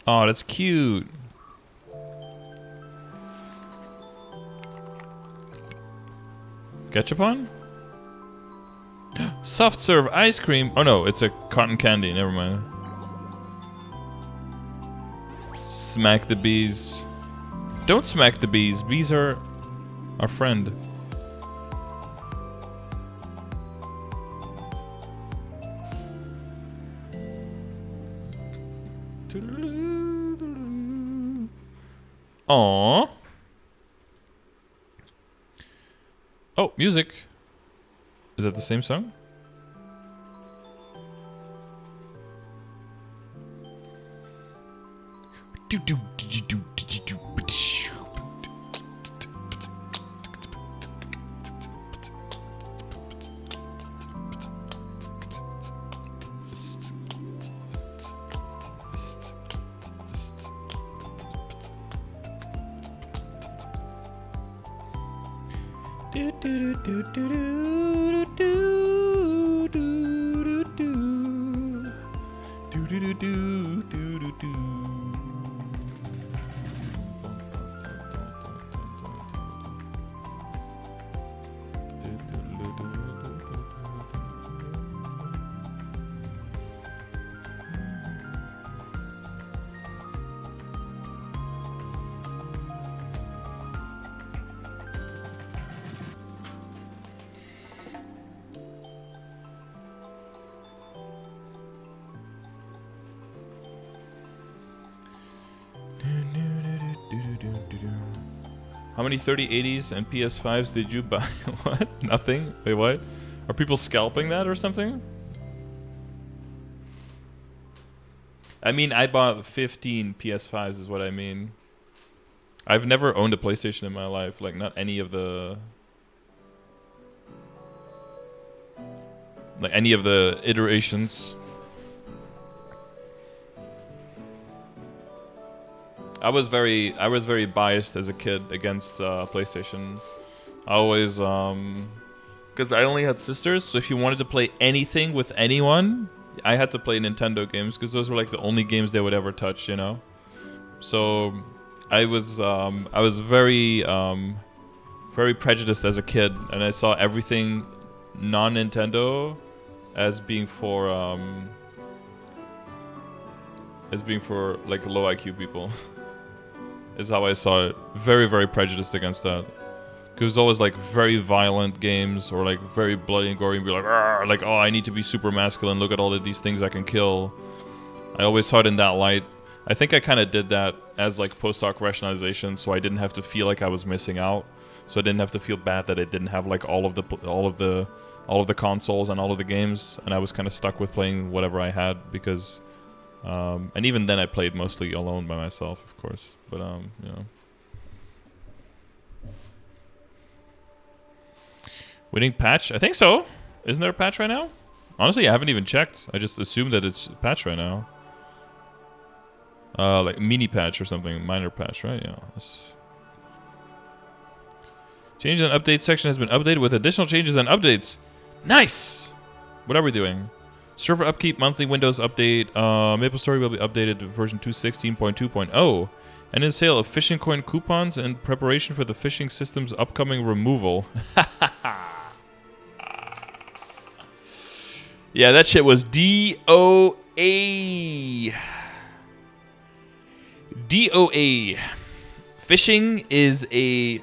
Oh, that's cute. Ketchup on? Soft serve ice cream. Oh no, it's a cotton candy. Never mind. Smack the bees. Don't smack the bees. Bees are our friend. Aww. Oh, music. Is that the same song? How many 3080s and PS5s did you buy? What? Nothing? Wait, what? Are people scalping that or something? I mean, I bought 15 PS5s is what I mean. I've never owned a PlayStation in my life. Like, not any of the... like, any of the iterations. I was very biased as a kid against PlayStation. I always, because I only had sisters, so if you wanted to play anything with anyone, I had to play Nintendo games, because those were like the only games they would ever touch, you know? So, I was very, very prejudiced as a kid, and I saw everything non-Nintendo as being for like low IQ people. Is how I saw it. Very, very prejudiced against that. It was always like very violent games or like very bloody and gory and be like, oh, I need to be super masculine. Look at all of these things I can kill. I always saw it in that light. I think I kind of did that as like post-hoc rationalization, so I didn't have to feel like I was missing out. So I didn't have to feel bad that I didn't have like all of the consoles and all of the games, and I was kind of stuck with playing whatever I had because. And even then I played mostly alone by myself, of course, but, you know. Winning patch? I think so. Isn't there a patch right now? Honestly, I haven't even checked. I just assumed that it's a patch right now. Like mini patch or something, minor patch, right? Yeah. Changes and update section has been updated with additional changes and updates. Nice! What are we doing? Server upkeep, monthly Windows update. MapleStory will be updated to version 2.16.2.0. And in sale of phishing coin coupons in preparation for the phishing system's upcoming removal. Yeah, that shit was DOA. DOA. Phishing is a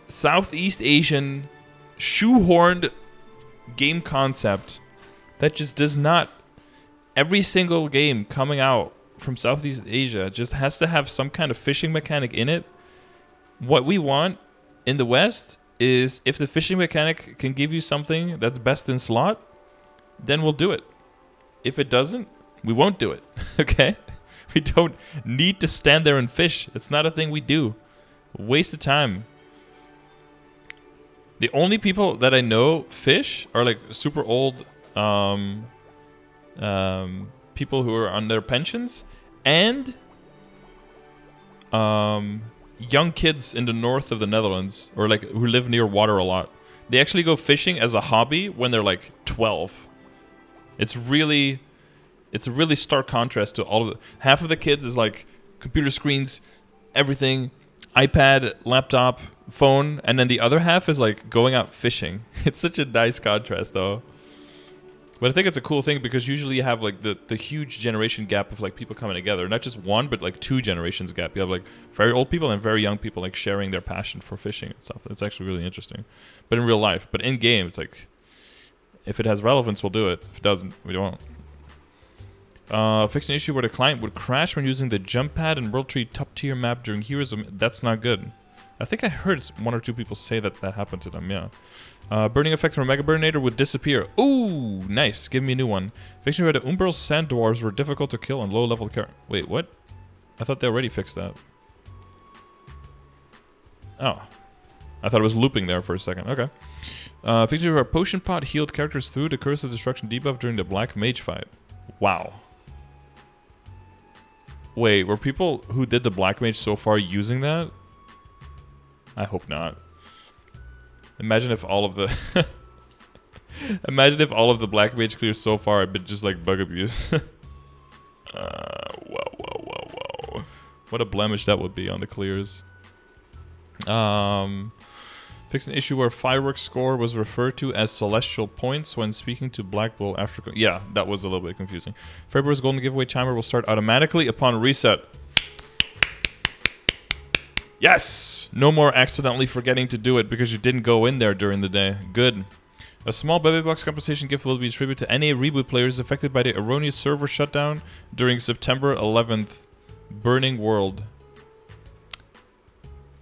Southeast Asian shoehorned game concept that just does not... Every single game coming out from Southeast Asia just has to have some kind of phishing mechanic in it. What we want in the West is if the phishing mechanic can give you something that's best in slot, then we'll do it. If it doesn't, we won't do it. Okay? We don't need to stand there and fish. It's not a thing we do. Waste of time. The only people that I know fish are like super old people who are on their pensions and young kids in the north of the Netherlands or like who live near water a lot. They actually go fishing as a hobby when they're like 12. It's a really stark contrast to all of the... Half of the kids is like computer screens, everything, iPad, laptop, phone, and then the other half is like going out fishing. It's such a nice contrast, though. But I think it's a cool thing because usually you have like the huge generation gap of like people coming together. Not just one, but like 2 generations gap. You have like very old people and very young people like sharing their passion for fishing and stuff. It's actually really interesting. But in real life, but in game, it's like if it has relevance, we'll do it. If it doesn't, we won't. Fix an issue where the client would crash when using the jump pad and World Tree top tier map during Heroism. That's not good. I think I heard 1 or 2 people say that happened to them, yeah. Burning effect from a Mega Burninator would disappear. Ooh, nice. Give me a new one. Fixing where the Umbral Sand Dwarves were difficult to kill on low level characters. Wait, what? I thought they already fixed that. Oh. I thought it was looping there for a second. Okay. Fixing where a Potion Pot healed characters through the Curse of Destruction debuff during the Black Mage fight. Wow. Wait, were people who did the Black Mage so far using that? I hope not. Imagine if all of the... Imagine if all of the Black Mage clears so far had been just like bug abuse. Whoa. What a blemish that would be on the clears. Fix an issue where fireworks score was referred to as celestial points when speaking to Black Bull after... Yeah, that was a little bit confusing. February's golden giveaway timer will start automatically upon reset. Yes! No more accidentally forgetting to do it because you didn't go in there during the day. Good. A small Baby Box compensation gift will be distributed to any reboot players affected by the erroneous server shutdown during September 11th. Burning World.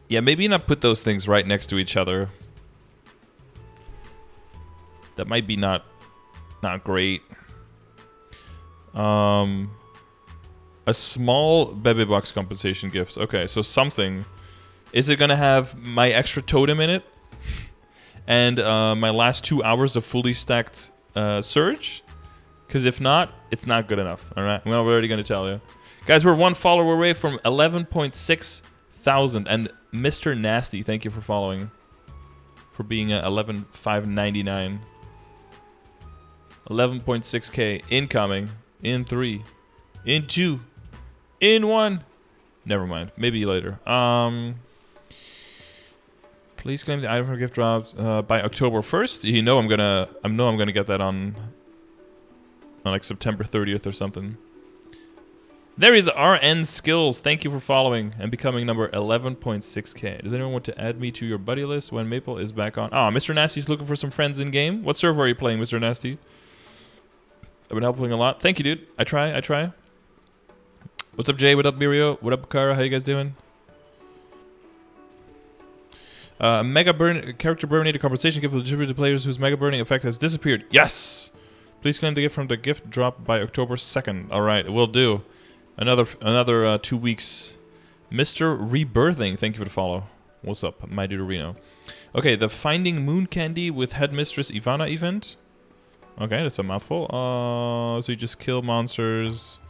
Yeah, maybe not put those things right next to each other. That might be not great. A small Baby Box compensation gift. Okay, so something... Is it going to have my extra totem in it? And my last 2 hours of fully stacked Surge? Because if not, it's not good enough. Alright, I'm already going to tell you. Guys, we're 1 follower away from 11.6 thousand. And Mr. Nasty, thank you for following. For being 11,599. 11.6k incoming. In 3. In 2. In 1. Never mind. Maybe later. Please claim the item for gift drops by October 1st. You know I'm gonna get that on like September 30th or something. There is RN Skills. Thank you for following and becoming number 11.6k. Does anyone want to add me to your buddy list when Maple is back on? Ah, Mr. Nasty's looking for some friends in game. What server are you playing, Mr. Nasty? I've been helping a lot. Thank you, dude. I try. What's up, Jay? What up, Mirio? What up, Kara? How you guys doing? Mega burn character burnator compensation gift will distribute to players whose mega burning effect has disappeared. Yes! Please claim the gift from the gift drop by October 2nd. Alright, we'll do. Another 2 weeks. Mr. Rebirthing, thank you for the follow. What's up, my dude Reno? Okay, the Finding Moon Candy with Headmistress Ivana event. Okay, that's a mouthful. So you just kill monsters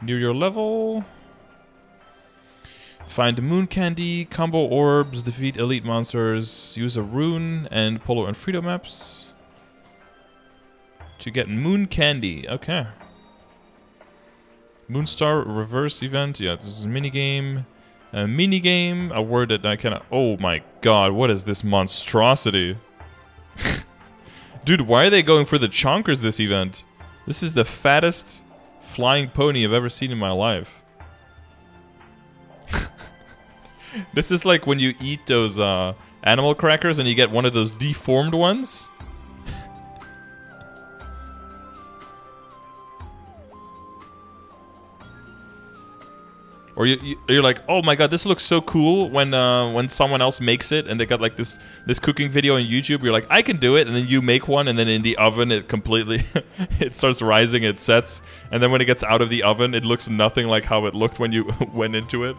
near your level. Find Moon Candy, combo orbs, defeat elite monsters, use a rune, and Polo and Frito maps to get Moon Candy. Okay. Moonstar reverse event. Yeah, this is a minigame. A minigame. A word that I cannot... Oh my god, what is this monstrosity? Dude, why are they going for the chonkers this event? This is the fattest flying pony I've ever seen in my life. This is like when you eat those animal crackers and you get one of those deformed ones. Or you're like, oh my god, this looks so cool when someone else makes it and they got like this cooking video on YouTube. You're like, I can do it, and then you make one, and then in the oven it completely it starts rising, it sets, and then when it gets out of the oven, it looks nothing like how it looked when you went into it.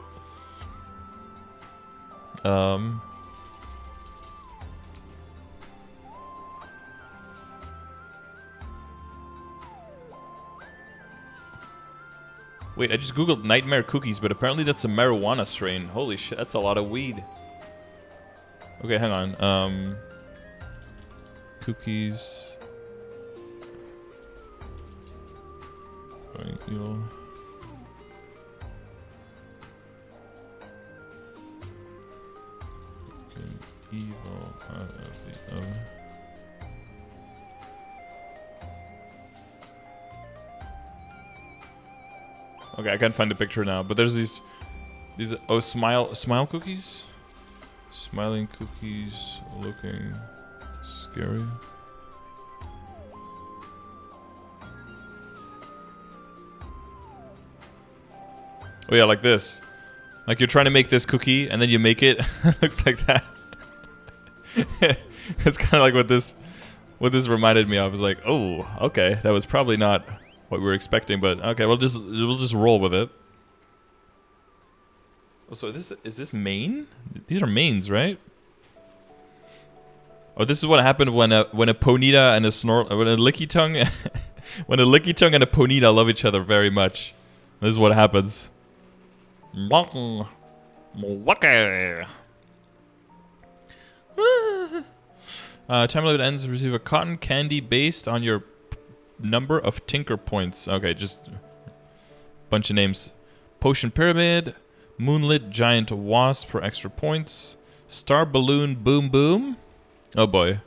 Wait, I just googled nightmare cookies, but apparently that's a marijuana strain. Holy shit, that's a lot of weed. Okay, hang on. Cookies. Evil. Evil out of the oven. Okay, I can't find the picture now, but there's these smile cookies, smiling cookies looking scary. Oh yeah, like this. Like you're trying to make this cookie and then you make it. Looks like that. It's kind of like what this reminded me of. Is like, oh, okay, that was probably not what we were expecting, but okay, we'll just roll with it. Oh, so is this main? These are mains, right? Oh, this is what happened when a Ponyta and a Licky Tongue when a Licky Tongue and a Ponyta love each other very much. This is what happens. Time limit ends. Receive a cotton candy based on your number of tinker points. Okay, just bunch of names. Potion Pyramid, Moonlit Giant Wasp for extra points, Star Balloon Boom Boom. Oh boy.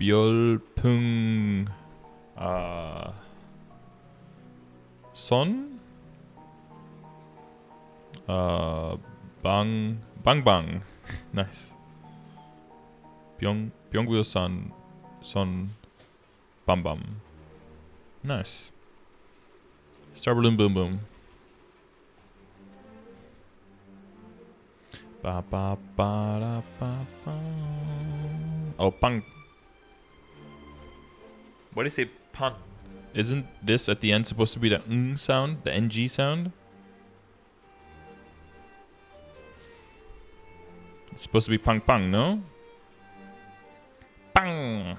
Biolpung Son Bang Bang. Nice. Byungwoo Son Bam Bam. Nice. Star Balloon Boom Boom. Ba ba ba da ba ba. Oh, pang. What do you say, pun? Isn't this at the end supposed to be the ng sound, the ng sound? It's supposed to be pang pang, no? Bang!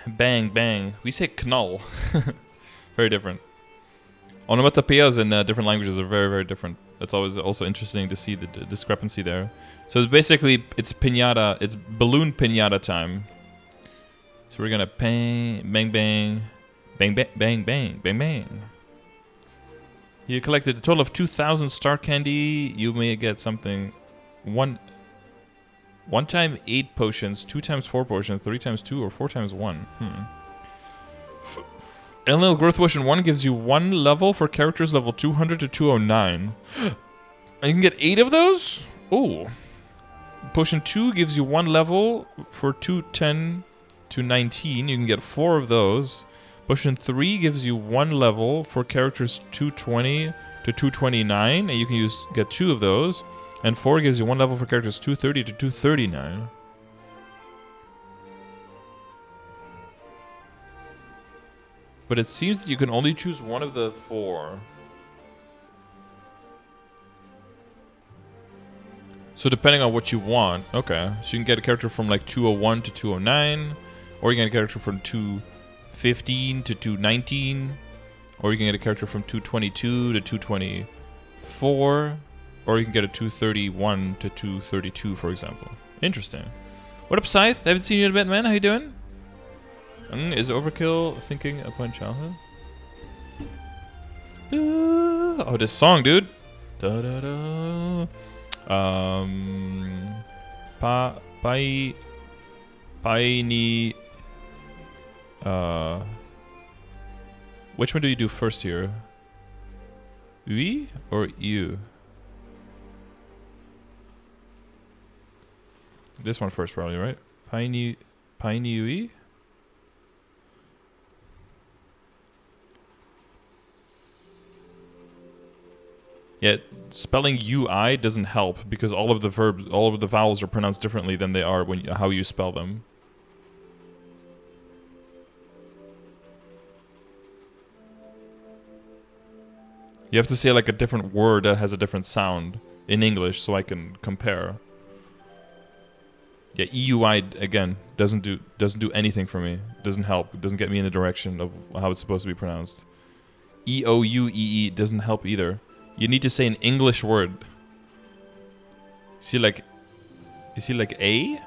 Bang bang. We say knoll. Very different. Onomatopoeias in different languages are very, very different. It's always also interesting to see the discrepancy there. So it's basically, it's pinata, it's balloon pinata time. So we're gonna bang, bang, bang, bang, bang, bang, bang, bang, bang. You collected a total of 2,000 star candy. You may get something. One time 8 potions, 2 times 4 potions, 3 times 2, or 4 times 1. Elemental Growth Potion 1 gives you 1 level for characters level 200 to 209. And you can get 8 of those? Ooh. Potion 2 gives you 1 level for 210 to 19. You can get 4 of those. Potion 3 gives you 1 level for characters 220 to 229. And you can get 2 of those. And 4 gives you 1 level for characters 230 to 239. But it seems that you can only choose one of the 4. So depending on what you want, okay. So you can get a character from like 201 to 209, or you can get a character from 215 to 219, or you can get a character from 222 to 224, or you can get a 231 to 232, for example. Interesting. What up, Scythe? I haven't seen you in a bit, man. How you doing? Is overkill thinking upon childhood? Oh, this song, dude. Da da da. Pai ni. Which one do you do first here? We or you? This one first, probably, right? Pai ni ui? Yet spelling UI doesn't help because all of the vowels are pronounced differently than they are how you spell them. You have to say like a different word that has a different sound in English so I can compare. Yeah, EUI again doesn't do anything for me. Doesn't help. It doesn't get me in the direction of how it's supposed to be pronounced. EOUEE doesn't help either. You need to say an English word. Is he like A?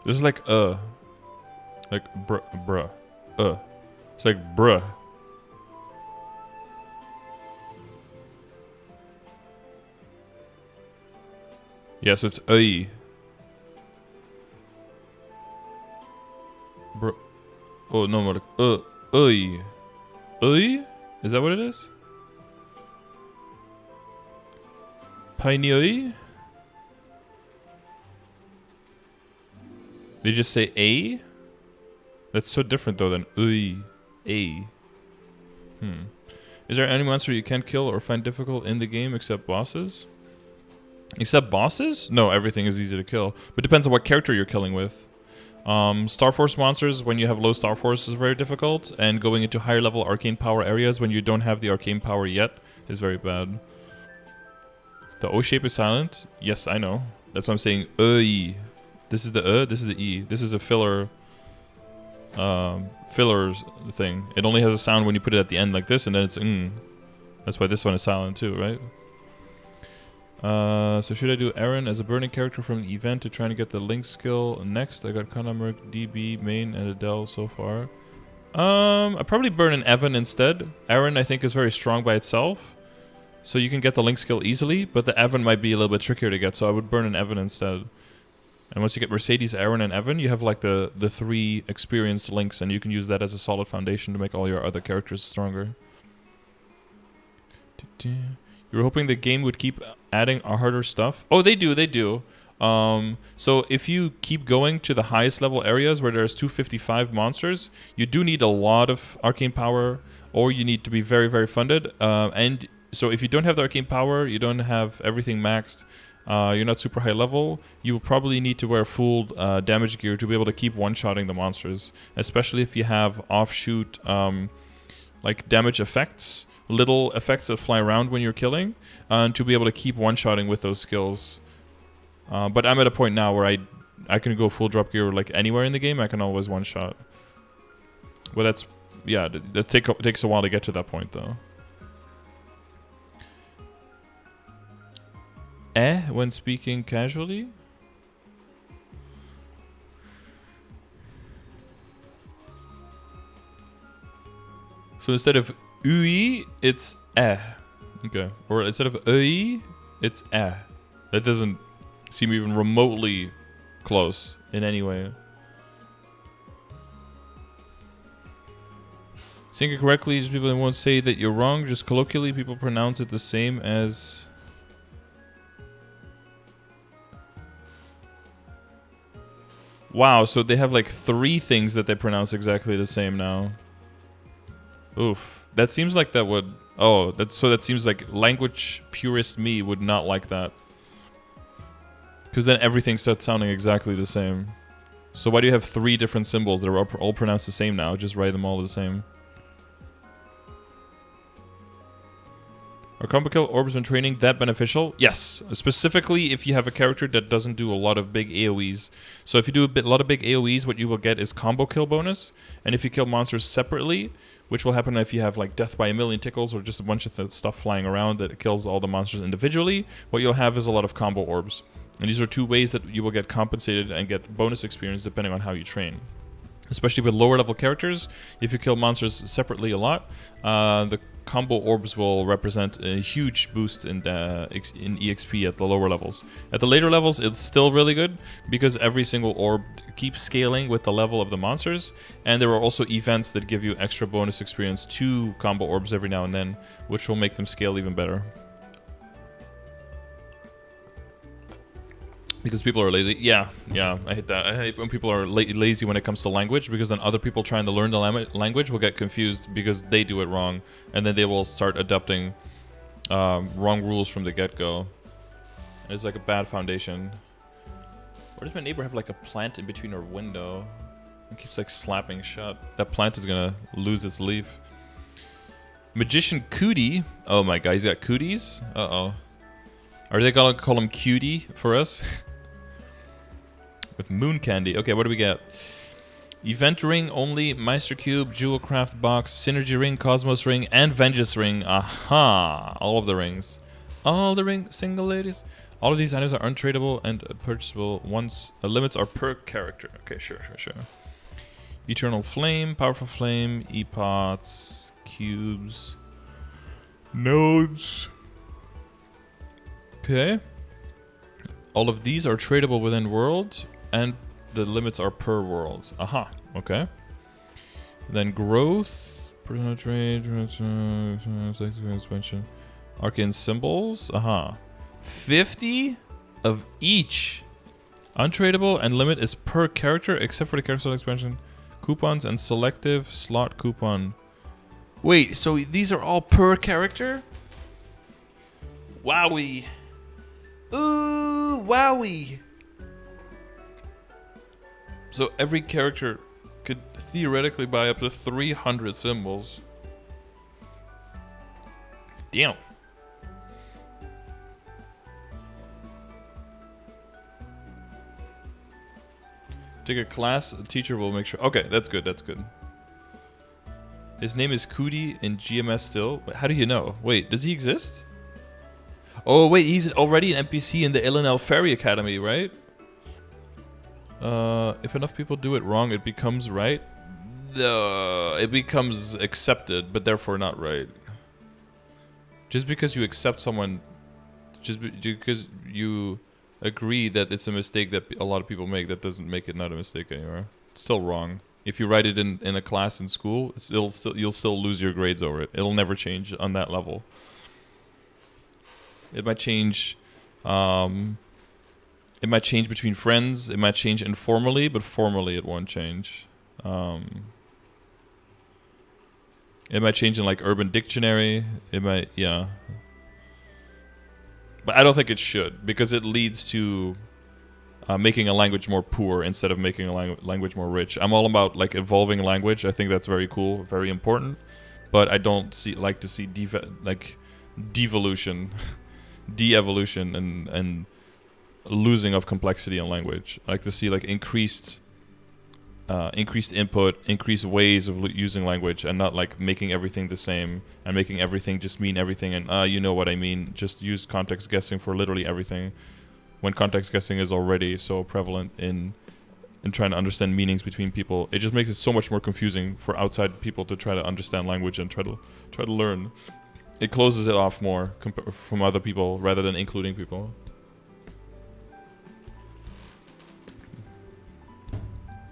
This is like bruh. It's like bruh. Yeah, so it's bruh. Oh no, more like Is that what it is? Piney. They just say A? That's so different though than A. Is there any monster you can't kill or find difficult in the game except bosses? Except bosses? No, everything is easy to kill. But depends on what character you're killing with. Star Force monsters, when you have low Star Force, is very difficult. And going into higher level arcane power areas when you don't have the arcane power yet is very bad. The O shape is silent. Yes, I know. That's what I'm saying. This is the this is the E. This is a fillers thing. It only has a sound when you put it at the end like this, and then it's That's why this one is silent too, right? So should I do Aaron as a burning character from the event to try to get the Link skill next? I got Kanamerk, DB, Main, and Adele so far. I'd probably burn an Evan instead. Aaron, I think, is very strong by itself. So you can get the Link skill easily, but the Evan might be a little bit trickier to get, so I would burn an Evan instead. And once you get Mercedes, Aaron, and Evan, you have like the 3 experienced Links, and you can use that as a solid foundation to make all your other characters stronger. You were hoping the game would keep adding harder stuff? Oh, they do. So if you keep going to the highest level areas where there's 255 monsters, you do need a lot of arcane power, or you need to be very, very funded. And so if you don't have the arcane power, you don't have everything maxed, you're not super high level, you will probably need to wear full damage gear to be able to keep one-shotting the monsters. Especially if you have offshoot like damage effects, little effects that fly around when you're killing, to be able to keep one-shotting with those skills. But I'm at a point now where I can go full drop gear like anywhere in the game. I can always one-shot. But that's, yeah, that takes a while to get to that point though. When speaking casually? So instead of ui, it's Okay. Or instead of ui, it's That doesn't seem even remotely close in any way. Saying it correctly, just people that won't say that you're wrong. Just colloquially, people pronounce it the same as... Wow, so they have like 3 things that they pronounce exactly the same now. Oof. That seems like that would... Oh, that seems like language purist me would not like that. Because then everything starts sounding exactly the same. So why do you have 3 different symbols that are all pronounced the same now? Just write them all the same. Are combo kill orbs when training that beneficial? Yes, specifically if you have a character that doesn't do a lot of big AoEs. So if you do a lot of big AoEs, what you will get is combo kill bonus. And if you kill monsters separately, which will happen if you have like death by a million tickles or just a bunch of stuff flying around that kills all the monsters individually, what you'll have is a lot of combo orbs. And these are 2 ways that you will get compensated and get bonus experience depending on how you train. Especially with lower level characters, if you kill monsters separately a lot, the combo orbs will represent a huge boost in EXP at the lower levels. At the later levels, it's still really good because every single orb keeps scaling with the level of the monsters, and there are also events that give you extra bonus experience to combo orbs every now and then, which will make them scale even better. Because people are lazy. Yeah, I hate that. I hate when people are lazy when it comes to language, because then other people trying to learn the language will get confused because they do it wrong, and then they will start adopting wrong rules from the get-go. It's like a bad foundation. Why does my neighbor have like a plant in between her window? It keeps like slapping shut. That plant is gonna lose its leaf. Magician Cootie. Oh my god, he's got cooties? Uh-oh. Are they gonna call him Cutie for us? With Moon Candy. Okay, what do we get? Event Ring only, Meister Cube, Jewel Craft Box, Synergy Ring, Cosmos Ring, and Vengeance Ring. Aha! All of the rings. All the ring single ladies. All of these items are untradeable and purchasable once. Limits are per character. Okay, sure. Eternal Flame, Powerful Flame, Epots, Cubes, Nodes. Okay. All of these are tradable within world, and the limits are per world. Aha, okay. Then growth, personal trade, expansion, arcane symbols. Aha, 50 of each. Untradeable and limit is per character, except for the character expansion, coupons, and selective slot coupon. Wait, so these are all per character? Wowie. Ooh, wowie. So every character could theoretically buy up to 300 symbols. Damn. Take a class, a teacher will make sure. Okay, that's good, that's good. His name is Cootie in GMS still. How do you know? Wait, does he exist? Oh, wait, he's already an NPC in the Illinois Fairy Academy, right? If enough people do it wrong, it becomes right. It becomes accepted, but therefore not right. Just because you accept someone, just because you agree that it's a mistake that a lot of people make, that doesn't make it not a mistake anymore. It's still wrong. If you write it in a class in school, you'll still lose your grades over it. It'll never change on that level. It might change. It might change between friends. It might change informally, but formally it won't change. It might change in like Urban Dictionary. It might, yeah. But I don't think it should, because it leads to making a language more poor instead of making a language more rich. I'm all about like evolving language. I think that's very cool, very important. But I don't like to see devolution, de-evolution, and losing of complexity in language. I like to see like increased input, increased ways of using language, and not like making everything the same and making everything just mean everything. And you know what I mean. Just use context guessing for literally everything, when context guessing is already so prevalent in trying to understand meanings between people. It just makes it so much more confusing for outside people to try to understand language and try to learn. It closes it off more from other people rather than including people.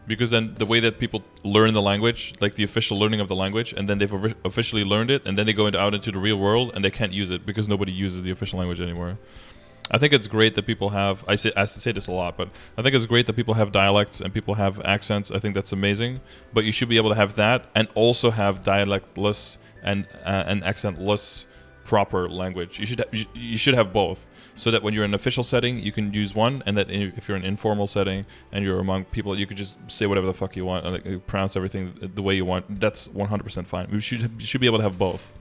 Because then the way that people learn the language, like the official learning of the language, and then they've officially learned it, and then they go out into the real world, and they can't use it because nobody uses the official language anymore. I think it's great that people have, I say this a lot, but I think it's great that people have dialects and people have accents. I think that's amazing. But you should be able to have that and also have dialectless and accentless proper language. You should have both, so that when you're in an official setting, you can use one, and that if you're in an informal setting and you're among people, you could just say whatever the fuck you want and like, pronounce everything the way you want. That's 100% fine. We should be able to have both.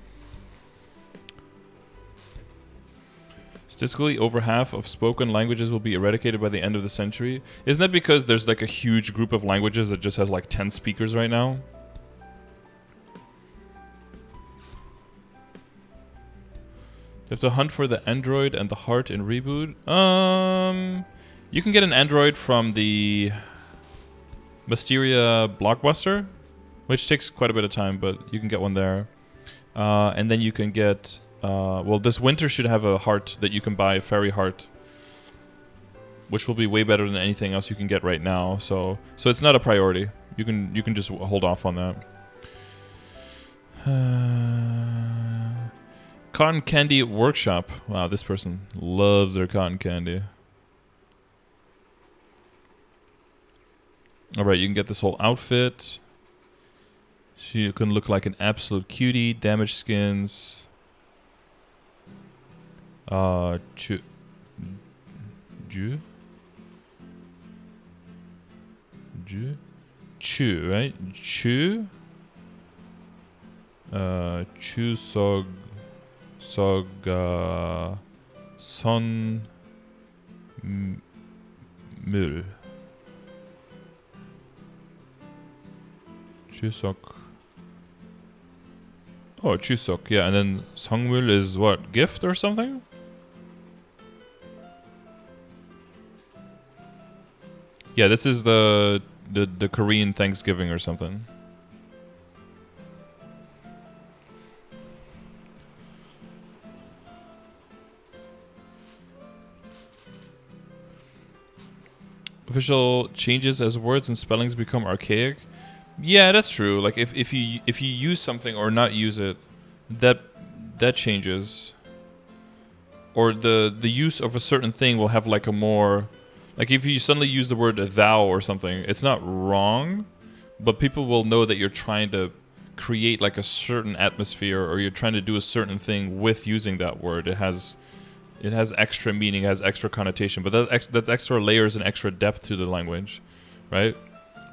Statistically, over half of spoken languages will be eradicated by the end of the century. Isn't that because there's like a huge group of languages that just has like 10 speakers right now? You have to hunt for the android and the heart in Reboot. You can get an android from the Mysteria Blockbuster, which takes quite a bit of time, but you can get one there. And then you can get... well, this winter should have a heart that you can buy, a fairy heart, which will be way better than anything else you can get right now. So it's not a priority. You can just hold off on that. Cotton Candy Workshop. Wow, this person loves their cotton candy. Alright, you can get this whole outfit. She can look like an absolute cutie. Damaged skins. Chu, right? Chu. Chu Son Mul. Chuseok. Oh, Chuseok, yeah, and then Seongmul is what? Gift or something? Yeah, this is the Korean Thanksgiving or something. Official changes as words and spellings become archaic. Yeah, that's true. Like if you use something or not use it, that changes. Or the use of a certain thing will have like a more, like if you suddenly use the word thou or something, it's not wrong, but people will know that you're trying to create like a certain atmosphere or you're trying to do a certain thing with using that word. It has extra meaning, it has extra connotation, but that's extra layers and extra depth to the language, right?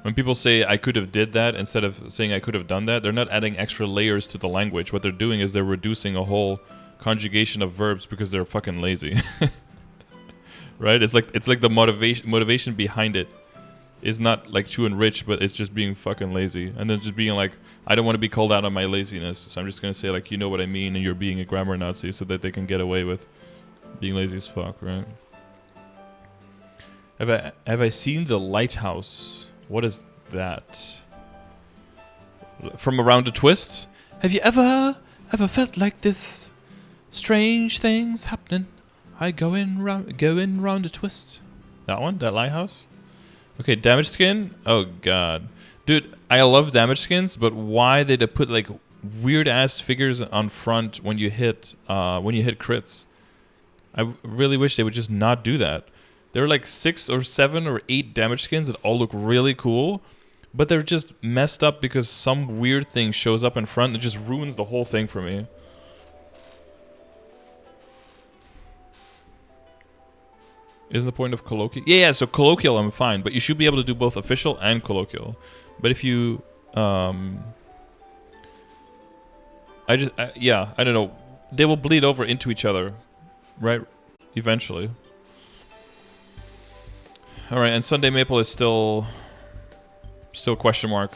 When people say I could have did that instead of saying I could have done that, they're not adding extra layers to the language. What they're doing is they're reducing a whole conjugation of verbs because they're fucking lazy. Right? It's like the motivation behind it is not like to enrich, but it's just being fucking lazy. And then just being like, I don't want to be called out on my laziness, so I'm just gonna say like, you know what I mean, and you're being a grammar Nazi, so that they can get away with being lazy as fuck, right? Have I seen The Lighthouse? What is that? From Around a Twist? Have you ever felt like this? Strange things happening. I going round a twist. That one? That Lighthouse? Okay, damage skin? Oh god. Dude, I love damage skins, but why did they put like weird ass figures on front when you hit crits? I really wish they would just not do that. There are like 6 or 7 or 8 damage skins that all look really cool, but they're just messed up because some weird thing shows up in front and it just ruins the whole thing for me. Isn't the point of colloquial? Yeah, so colloquial I'm fine, but you should be able to do both official and colloquial. But if you, I don't know. They will bleed over into each other, right? Eventually. All right, and Sunday Maple is still question mark.